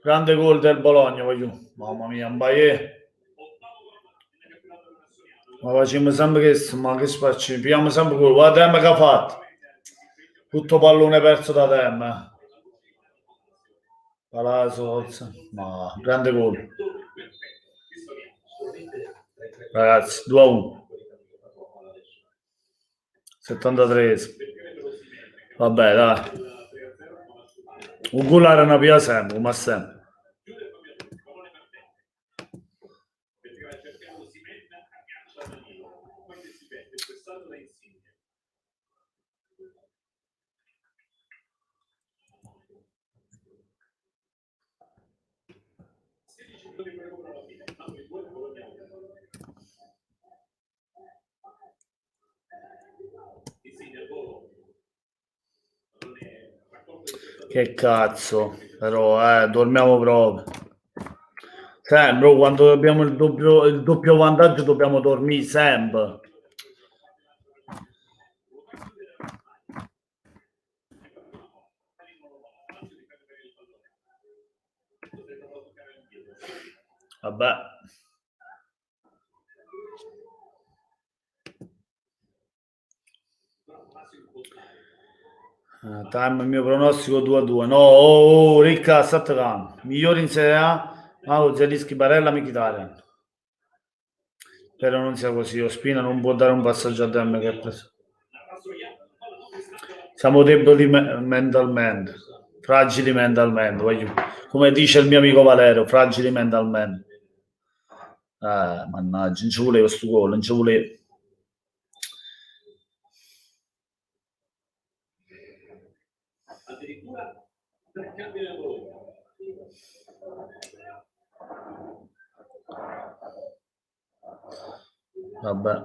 Grande gol del Bologna, voglio. Mamma mia, Mbaye. Ma facciamo sempre questo, ma che spacci? Pigliamo sempre gol. Guarda Dem che ha fatto. Tutto pallone perso da Dem. Palazzo, ma grande gol. Ragazzi, 2-1. 73. Vabbè, dai. Un gol era una via sempre, ma sempre. Che cazzo, però dormiamo proprio. Sempre, quando abbiamo il doppio vantaggio dobbiamo dormire sempre. Vabbè. Time, il mio pronostico 2-2. No, Ricca, sta attaccando. Migliore in Serie A, Mauro Zelischi, Barella, Mkhitaryan. Spero non sia così. Ospina non può dare un passaggio a Dem che ha preso. Siamo deboli mentalmente, fragili mentalmente, come dice il mio amico Valerio, fragili mentalmente. Mannaggia, non ci voleva sto gol, non ci voleva. Vabbè.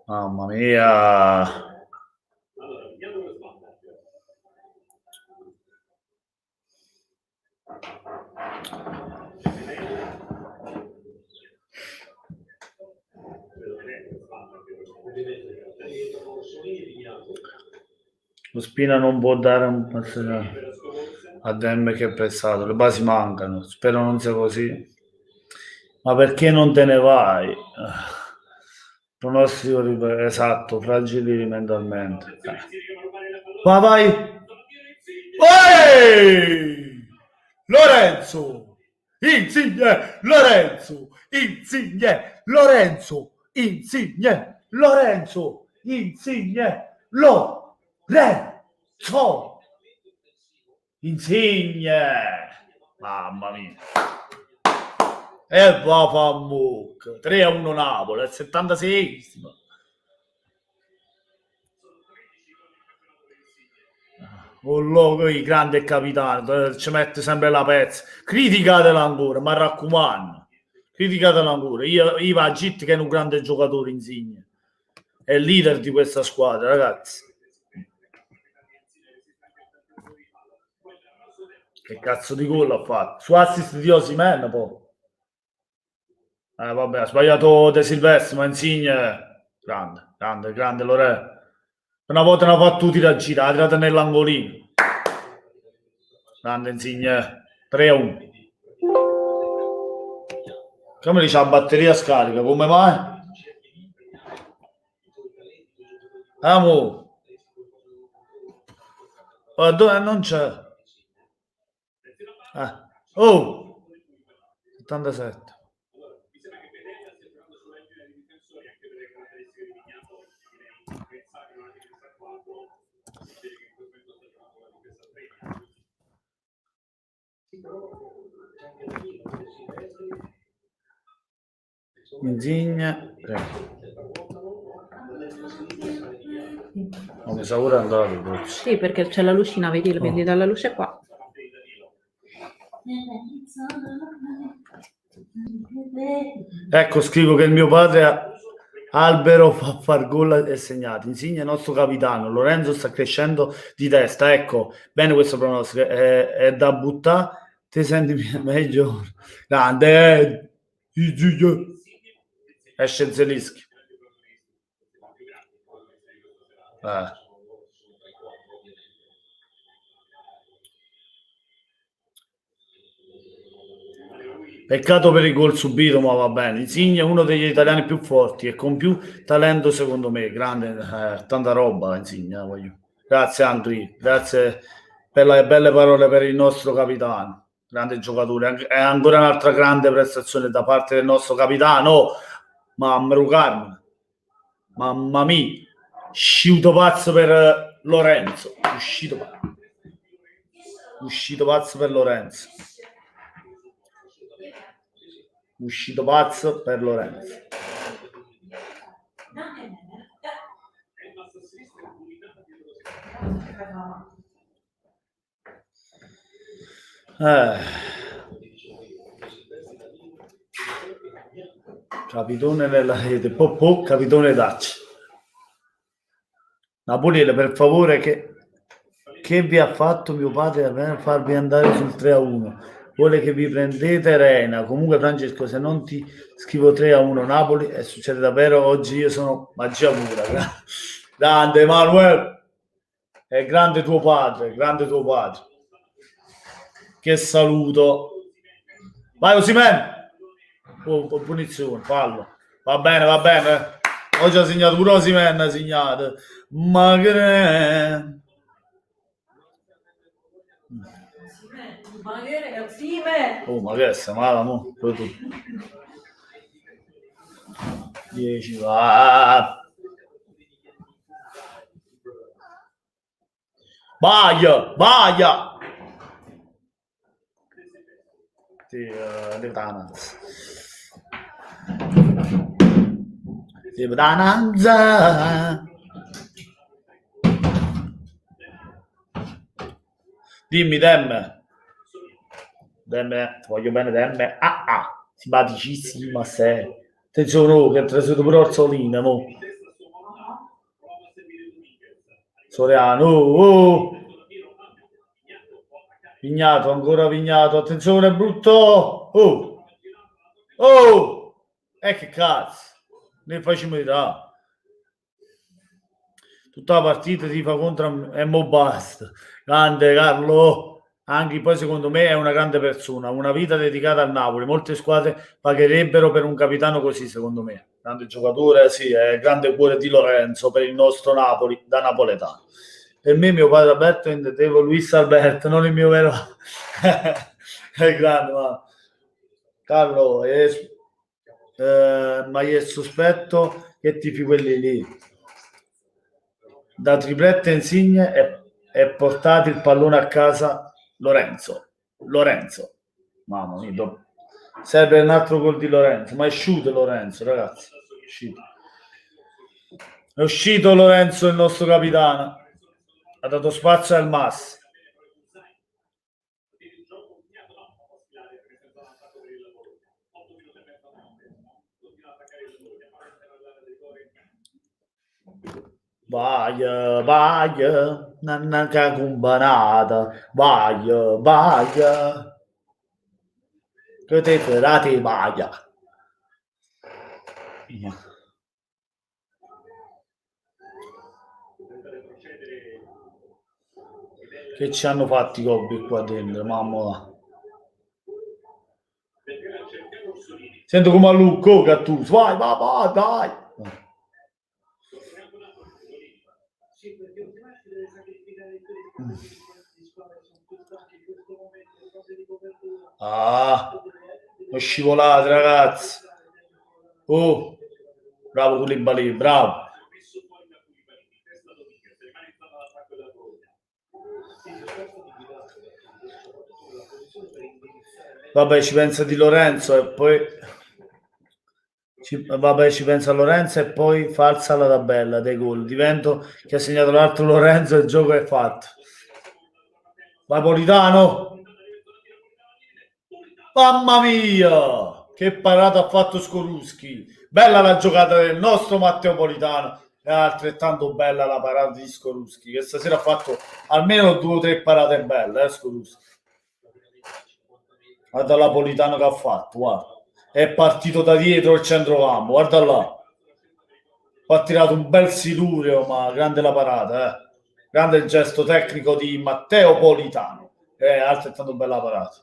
Mamma mia. Lo Spina non può dare un passaggio a Dem che è pensato, le basi mancano, spero non sia così. Ma perché non te ne vai? Pronostico esatto, fragili mentalmente. Ma vai! Ehi! Lorenzo! Insigne! Lorenzo! Insigne! Lorenzo! Insigne! Lorenzo! Insigne! Lorenzo! Insigne! Mamma mia! E va fa mucca. 3-1 Napoli, al 76esimo. Un logo, il grande capitano, ci mette sempre la pezza. Criticatela ancora, ma raccomando. Criticatela ancora. Io va Git che è un grande giocatore Insigne. È il leader di questa squadra, ragazzi. Che cazzo di gol ha fatto? Su assist di Osimhen, poi. Vabbè, ha sbagliato De Silvestri, ma Insigne grande Lore. Una volta ne ha fatto tutti da girare, ha tirato nell'angolino. Grande Insigne, 3-1. Come dice la batteria scarica, come mai? Amo. Dove non c'è? Oh! 77. Insigne, mi sa pure andato. Sì, perché c'è la lucina, vedi, la vedi dalla luce qua. Ecco, scrivo che il mio padre Albero fa far gol e segnato. Insigne nostro capitano. Lorenzo sta crescendo di testa. Ecco, bene questo pronostico. È da buttare. Ti senti meglio? Grande. Esce Zelischi. Peccato per il gol subito, ma va bene. Insigne è uno degli italiani più forti e con più talento secondo me. Grande, tanta roba Insigne. Voglio. Grazie Andri, grazie per le belle parole per il nostro capitano. Grande giocatore. È ancora un'altra grande prestazione da parte del nostro capitano. Mamma Carmine. Mamma mia. Uscito pazzo per Lorenzo. Uscito pazzo per Lorenzo. Uscito pazzo per Lorenzo. Capitone nella rete, capitone Dacci. Napoliele, per favore, che vi ha fatto mio padre per farvi andare sul 3-1? Vuole che vi prendete Reina. Comunque Francesco, se non ti scrivo 3-1 Napoli, e succede davvero oggi, io sono magia pura. Grande Emanuele, è grande tuo padre, che saluto. Vai Osimhen. Punizione, fallo. Va bene. Oggi ha segnato pure Osimhen, ha segnato. Ma che... Oh, ma che è sta mala, mo? 10 va. Vaya. Dananza. Dimmi, Demme, voglio bene, Demme. Simpaticissima sei. Attenzione, che ha preso pure Orsolina, mo. Soriano, Vignato, ancora Vignato, attenzione, brutto. Che cazzo, ne facciamo tirare. Tutta la partita ti fa contro e mo basta. Grande Carlo, anche poi secondo me è una grande persona, una vita dedicata al Napoli. Molte squadre pagherebbero per un capitano così, secondo me. Grande giocatore, sì, è grande cuore di Lorenzo per il nostro Napoli, da napoletano. Per me mio padre Alberto intendevo Luis Alberto, non il mio vero. È grande, ma Carlo, ma io sospetto che tifi quelli lì. Da tripletta Insigne e portati il pallone a casa Lorenzo. Mamma mia, serve un altro gol di Lorenzo, ma è uscito Lorenzo, ragazzi. È uscito Lorenzo, il nostro capitano. Ha dato spazio al Mas. Vai, nanna cumbanata, vai, che te ferate vaia. Che ci hanno fatto i gobbi qua dentro, mamma. Sento come a Lucco, Gattuso, vai, dai. Ho scivolato, ragazzi. Bravo Koulibaly, bravo. Vabbè, ci pensa di Lorenzo e poi ci pensa Lorenzo e poi falsa la tabella dei gol. Divento che ha segnato l'altro Lorenzo e il gioco è fatto. Vai Politano. Mamma mia, che parata ha fatto Skorupski. Bella la giocata del nostro Matteo Politano. È altrettanto bella la parata di Skorupski, che stasera ha fatto almeno 2 o 3 parate belle, Skorupski. Guarda la Politano che ha fatto, guarda. È partito da dietro il centrocampo, guarda là. Ha tirato un bel silurio, ma grande la parata, Grande il gesto tecnico di Matteo Politano. È altrettanto bella parata.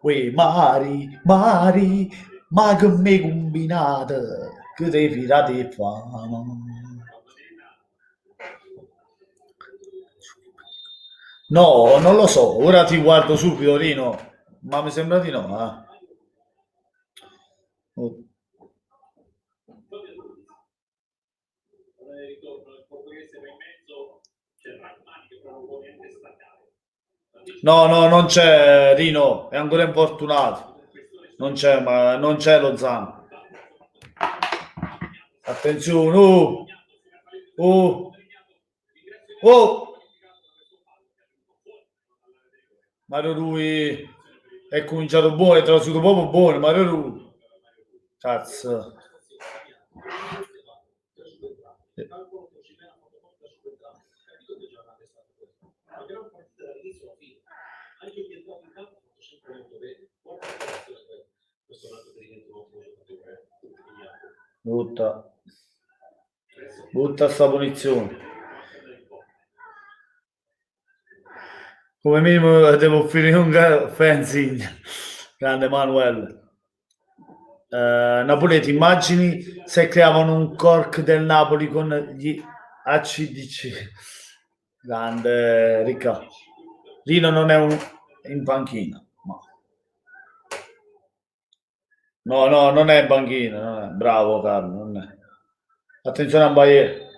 Uè, Mari, Mari, ma che mi combinate, che te firate fa? No, non lo so, ora ti guardo subito, Rino, ma mi sembra di no, Oh. No, no, non c'è Rino, è ancora infortunato. Non c'è, ma non c'è Lozano. Attenzione, oh, oh, oh. Mario Rui è cominciato buono, è trasutato proprio buono, Mario Rui. Cazzo. Butta sta punizione. Come minimo devo finire un fencing. Grande Manuel. Napoli, ti immagini se creavano un cork del Napoli con gli ACDC? Grande Ricca. Rino non è in panchina. No, no, non è in panchina. Non è. Bravo Carlo, non è. Attenzione a Bayer.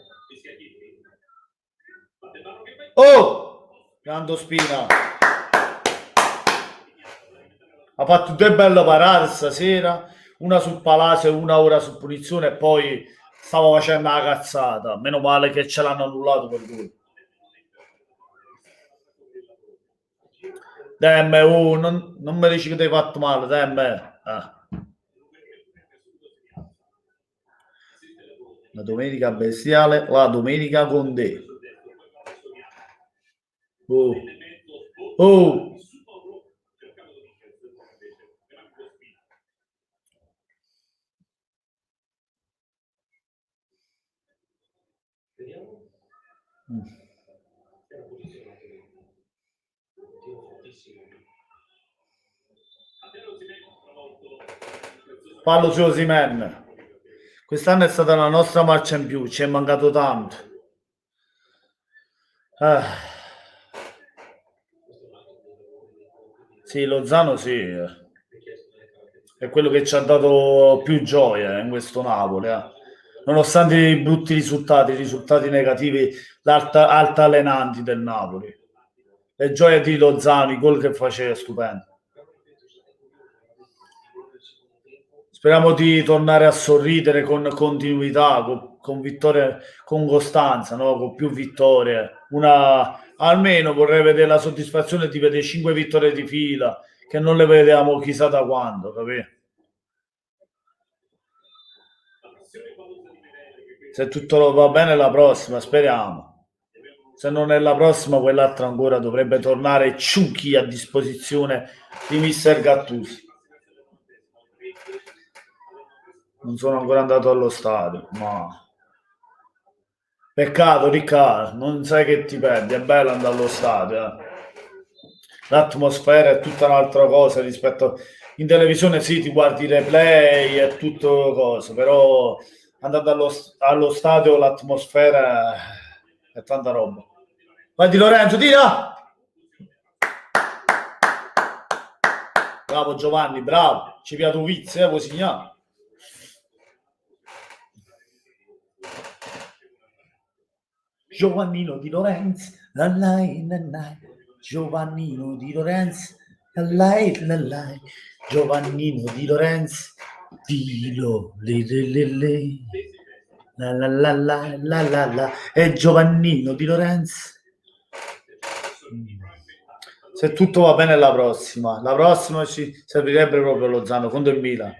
Oh! Grande Spina. Ha fatto due belle parate stasera, una sul Palazzo e una ora su punizione, e poi stava facendo la cazzata. Meno male che ce l'hanno annullato per lui. Demme, non mi dici che ti hai fatto male, demme. La domenica bestiale, la domenica con te. Oh. Oh. Fallo su Osimhen. Quest'anno è stata la nostra marcia in più, ci è mancato tanto. Sì, Lozano sì, è quello che ci ha dato più gioia in questo Napoli. Nonostante i brutti risultati, i risultati negativi, altalenanti del Napoli. Le gioie di Lozano, i gol che faceva, stupendo. Speriamo di tornare a sorridere con continuità, con vittorie, con costanza, no? Con più vittorie. Almeno vorrei vedere la soddisfazione di vedere 5 vittorie di fila, che non le vedevamo chissà da quando, capito? Se tutto va bene la prossima, speriamo. Se non è la prossima, quell'altra ancora dovrebbe tornare Ciuchi a disposizione di mister Gattuso. Non sono ancora andato allo stadio, ma peccato Riccardo, non sai che ti perdi, è bello andare allo stadio. L'atmosfera è tutta un'altra cosa rispetto in televisione, sì, ti guardi i replay e tutto cosa, però andando allo stadio l'atmosfera è tanta roba. Vai di Lorenzo, tira! Bravo Giovanni, bravo, ci piace un vizio, vuoi segnare? Giovannino di Lorenzo, Giovannino di Lorenzo, Giovannino di Lorenzo, Dilo, la, è Giovannino di Lorenzo. Se tutto va bene la prossima ci servirebbe proprio Lozano contro il Milan.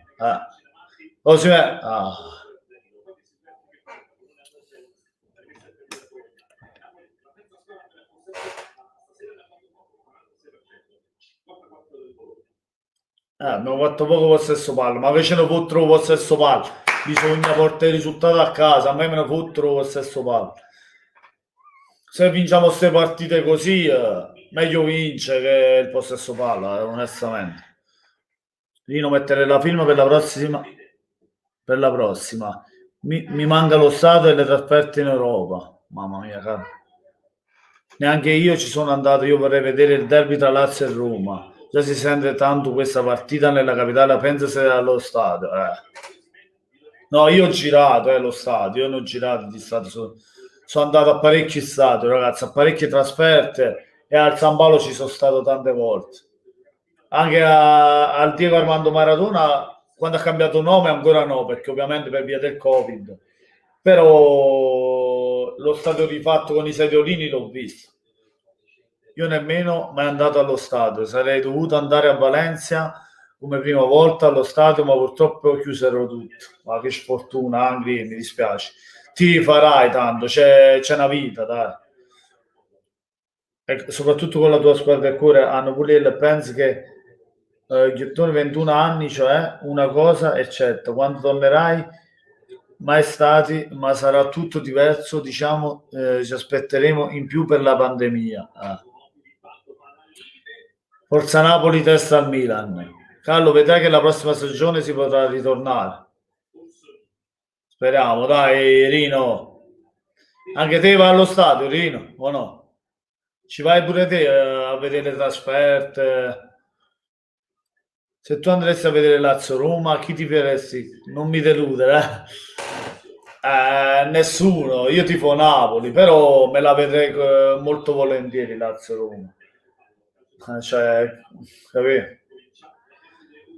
Abbiamo fatto poco possesso palla, ma invece ne fottero possesso palla. Bisogna portare il risultato a casa, a me me ne fottero possesso palla. Se vinciamo queste partite così, meglio vince che il possesso palla, onestamente. Rino, mettere la film per la prossima. Per la prossima. Mi manca lo stato e le trasferte in Europa. Mamma mia, caro. Neanche io ci sono andato, io vorrei vedere il derby tra Lazio e Roma. Già si sente tanto questa partita nella capitale, pensa se allo stadio. No, io ho girato lo stadio, io non ho girato di stadio, sono andato a parecchi stadi, ragazzi, a parecchie trasferte e al San Paolo ci sono stato tante volte. Anche al Diego Armando Maradona, quando ha cambiato nome ancora no, perché ovviamente per via del Covid. Però lo stadio rifatto con i sediolini l'ho visto. Io nemmeno mai andato allo stadio, sarei dovuto andare a Valencia come prima volta allo stadio, ma purtroppo chiusero tutto. Ma che sfortuna, Angri, mi dispiace. Ti farai tanto, c'è una vita, dai. E soprattutto con la tua squadra del cuore, hanno pure il penso che Ghiottone 21 anni, cioè una cosa è certa, quando tornerai mai stati, ma sarà tutto diverso, diciamo, ci aspetteremo in più per la pandemia. Forza Napoli, testa al Milan. Carlo, vedrai che la prossima stagione si potrà ritornare. Speriamo, dai, Rino. Anche te vai allo stadio, Rino, o no? Ci vai pure te a vedere le trasferte? Se tu andresti a vedere Lazio-Roma, chi ti faresti? Non mi deludere, nessuno, io tifo Napoli, però me la vedrei molto volentieri Lazio-Roma. Cioè, capito?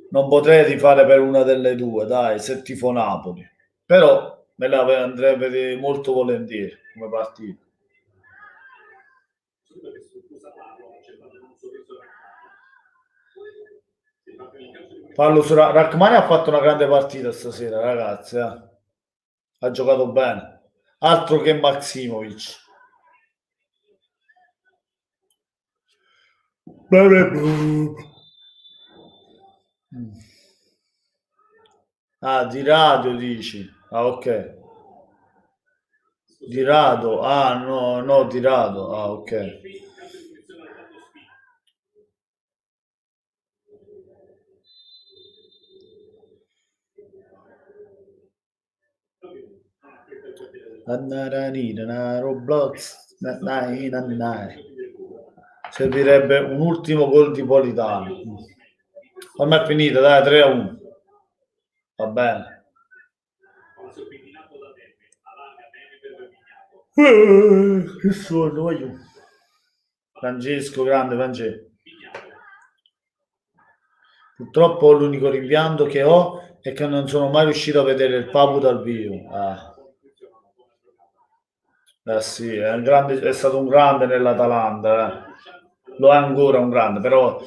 Non potrei tifare per una delle due, dai, se tifo Napoli. Però me la andrei a vedere molto volentieri come partita. Parlo su Rachmani, ha fatto una grande partita stasera, ragazzi. Ha giocato bene. Altro che Maximovic. Ah, di radio dici. Ah, ok. Di rado. Ah, no, no, di rado. Ah, ok. Roblox. Servirebbe un ultimo gol di Politano. Ormai è finita, dai, 3-1. Va bene. Che sonno, voglio. Francesco, grande Francesco. Purtroppo l'unico rimpianto che ho è che non sono mai riuscito a vedere il Papu dal vivo. Sì, è stato un grande nell'Atalanta. Lo è ancora un grande, però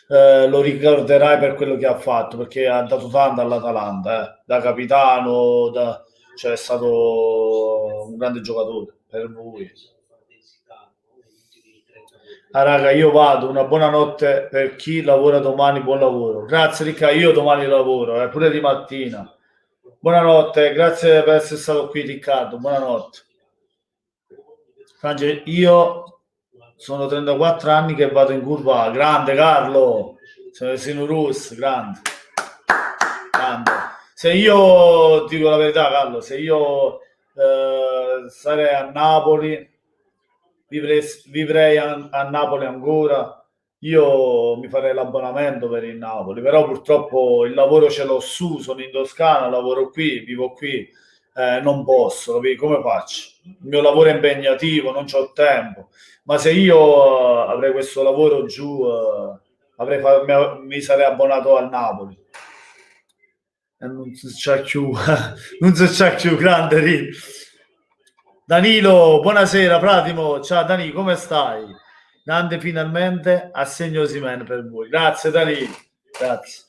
lo ricorderai per quello che ha fatto, perché ha dato tanto all'Atalanta, da capitano, cioè è stato un grande giocatore per voi. Ah, raga, io vado, una buonanotte per chi lavora domani, buon lavoro. Grazie Ricca, io domani lavoro, pure di mattina. Buonanotte, grazie per essere stato qui Riccardo, buonanotte. Frange, io sono 34 anni che vado in curva, grande Carlo, sono Sinurus, grande. Se io dico la verità Carlo, se io sarei a Napoli, vivrei a Napoli ancora, io mi farei l'abbonamento per il Napoli, però purtroppo il lavoro ce l'ho su, sono in Toscana, lavoro qui, vivo qui, non posso, capire come faccio? Il mio lavoro è impegnativo, non c'ho tempo, ma se io avrei questo lavoro giù, mi sarei abbonato al Napoli. E non si c'è più, non si c'è più, grande Rino. Danilo, buonasera, Pratimo, ciao Dani, come stai? Grande finalmente assegno Osimhen per voi. Grazie Danilo, grazie.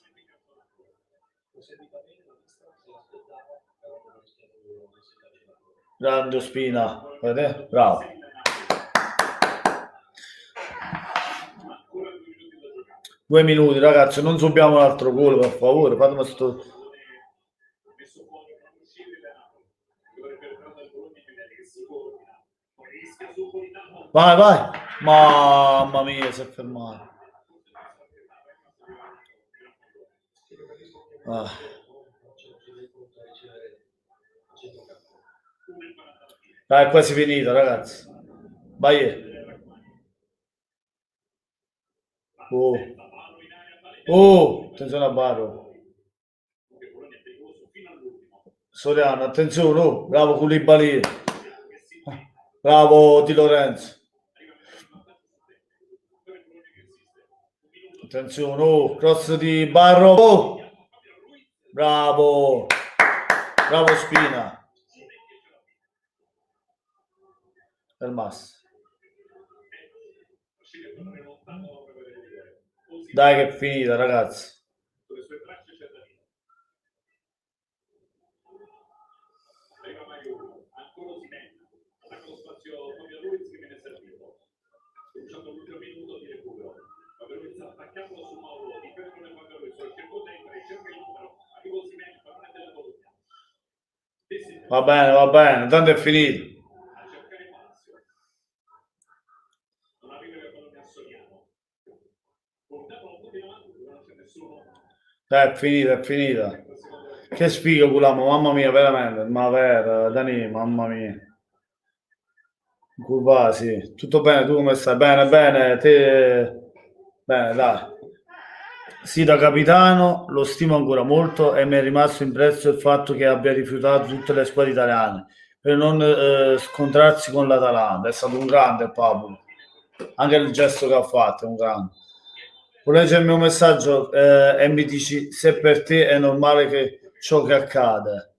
Grande Ospina, bravo. Due minuti ragazzi, non subiamo un altro gol per favore, fatemi sto... Vai, vai. Mamma mia, si è fermato. Ah. Dai, è quasi finita, ragazzi. Vai. Oh, attenzione a Barro. Soriano, attenzione, oh, bravo Koulibaly. Bravo Di Lorenzo. Attenzione, oh, cross di Barro. Oh. Bravo. Bravo Spina. Fermarsi. Dai che è finita, ragazzi. Va bene, tanto è finito. È finita, è finita. Che sfiga Culamo, mamma mia, veramente. Ma vero, Dani, mamma mia. Curva, sì. Tutto bene, tu come stai? Bene, bene, te... Bene, dai. Sì, da capitano lo stimo ancora molto e mi è rimasto impresso il fatto che abbia rifiutato tutte le squadre italiane per non scontrarsi con l'Atalanta. È stato un grande Pablo. Anche il gesto che ha fatto è un grande. Vuoi leggere il mio messaggio e mi dici se per te è normale che ciò che accade?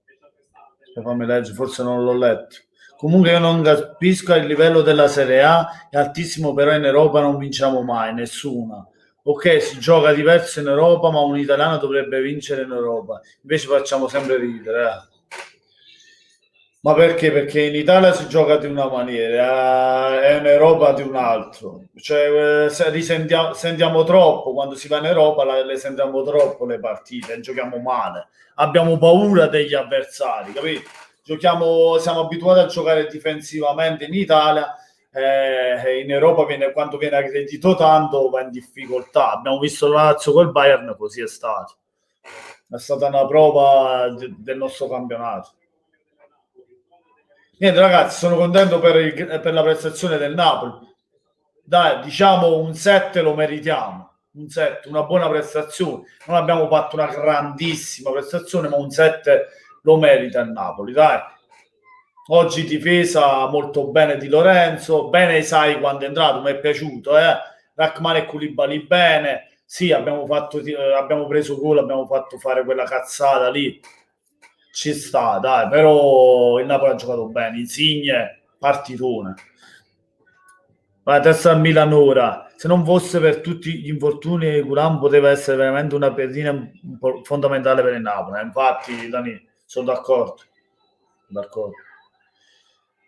Fammi leggere, forse non l'ho letto. Comunque io non capisco il livello della Serie A, è altissimo, però in Europa non vinciamo mai, nessuna. Ok, si gioca diverso in Europa, ma un italiano dovrebbe vincere in Europa. Invece facciamo sempre ridere. Ma perché? Perché in Italia si gioca di una maniera e in Europa di un altro. Cioè, sentiamo troppo, quando si va in Europa le sentiamo troppo le partite, giochiamo male. Abbiamo paura degli avversari, capito? Siamo abituati a giocare difensivamente in Italia, in Europa quando viene aggredito tanto va in difficoltà. Abbiamo visto la Lazio col Bayern, così è stato. È stata una prova del nostro campionato. Niente ragazzi, sono contento per la prestazione del Napoli. Dai, diciamo un 7 lo meritiamo. Un 7, una buona prestazione. Non abbiamo fatto una grandissima prestazione, ma un 7 lo merita il Napoli, dai. Oggi difesa molto bene di Lorenzo, bene sai quando è entrato, mi è piaciuto, Rachmani e Koulibaly bene. Sì, abbiamo preso gol, abbiamo fatto fare quella cazzata lì. Ci sta, dai, però il Napoli ha giocato bene. Insigne, partitone. La testa al Milan ora. Se non fosse per tutti gli infortuni, Thuram poteva essere veramente una pedina fondamentale per il Napoli. Infatti, Dani, sono d'accordo.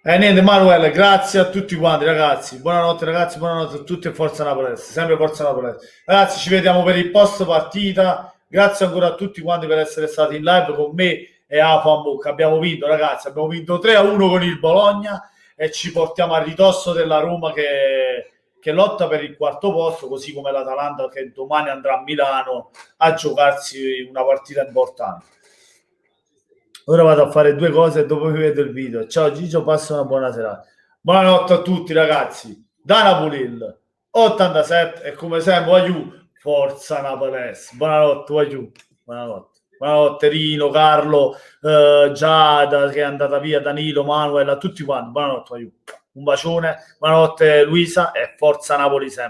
Niente, Manuel, grazie a tutti quanti, ragazzi. Buonanotte, ragazzi, buonanotte a tutti e forza Napoli. Sempre forza Napoli. Ragazzi, ci vediamo per il post partita. Grazie ancora a tutti quanti per essere stati in live con me e Afambook. Abbiamo vinto, ragazzi, abbiamo vinto 3-1 con il Bologna e ci portiamo a ridosso della Roma che lotta per il quarto posto, così come l'Atalanta che domani andrà a Milano a giocarsi una partita importante. Ora vado a fare due cose e dopo vi vedo il video. Ciao Gigio, passa una buona serata. Buonanotte a tutti ragazzi. Da Napoli 87 e come sempre voglio forza Napoles. Buonanotte, voglio. Buonanotte Rino, Carlo, Giada che è andata via, Danilo, Manuel, a tutti quanti. Buonanotte, voglio. Un bacione. Buonanotte Luisa e forza Napoli sempre.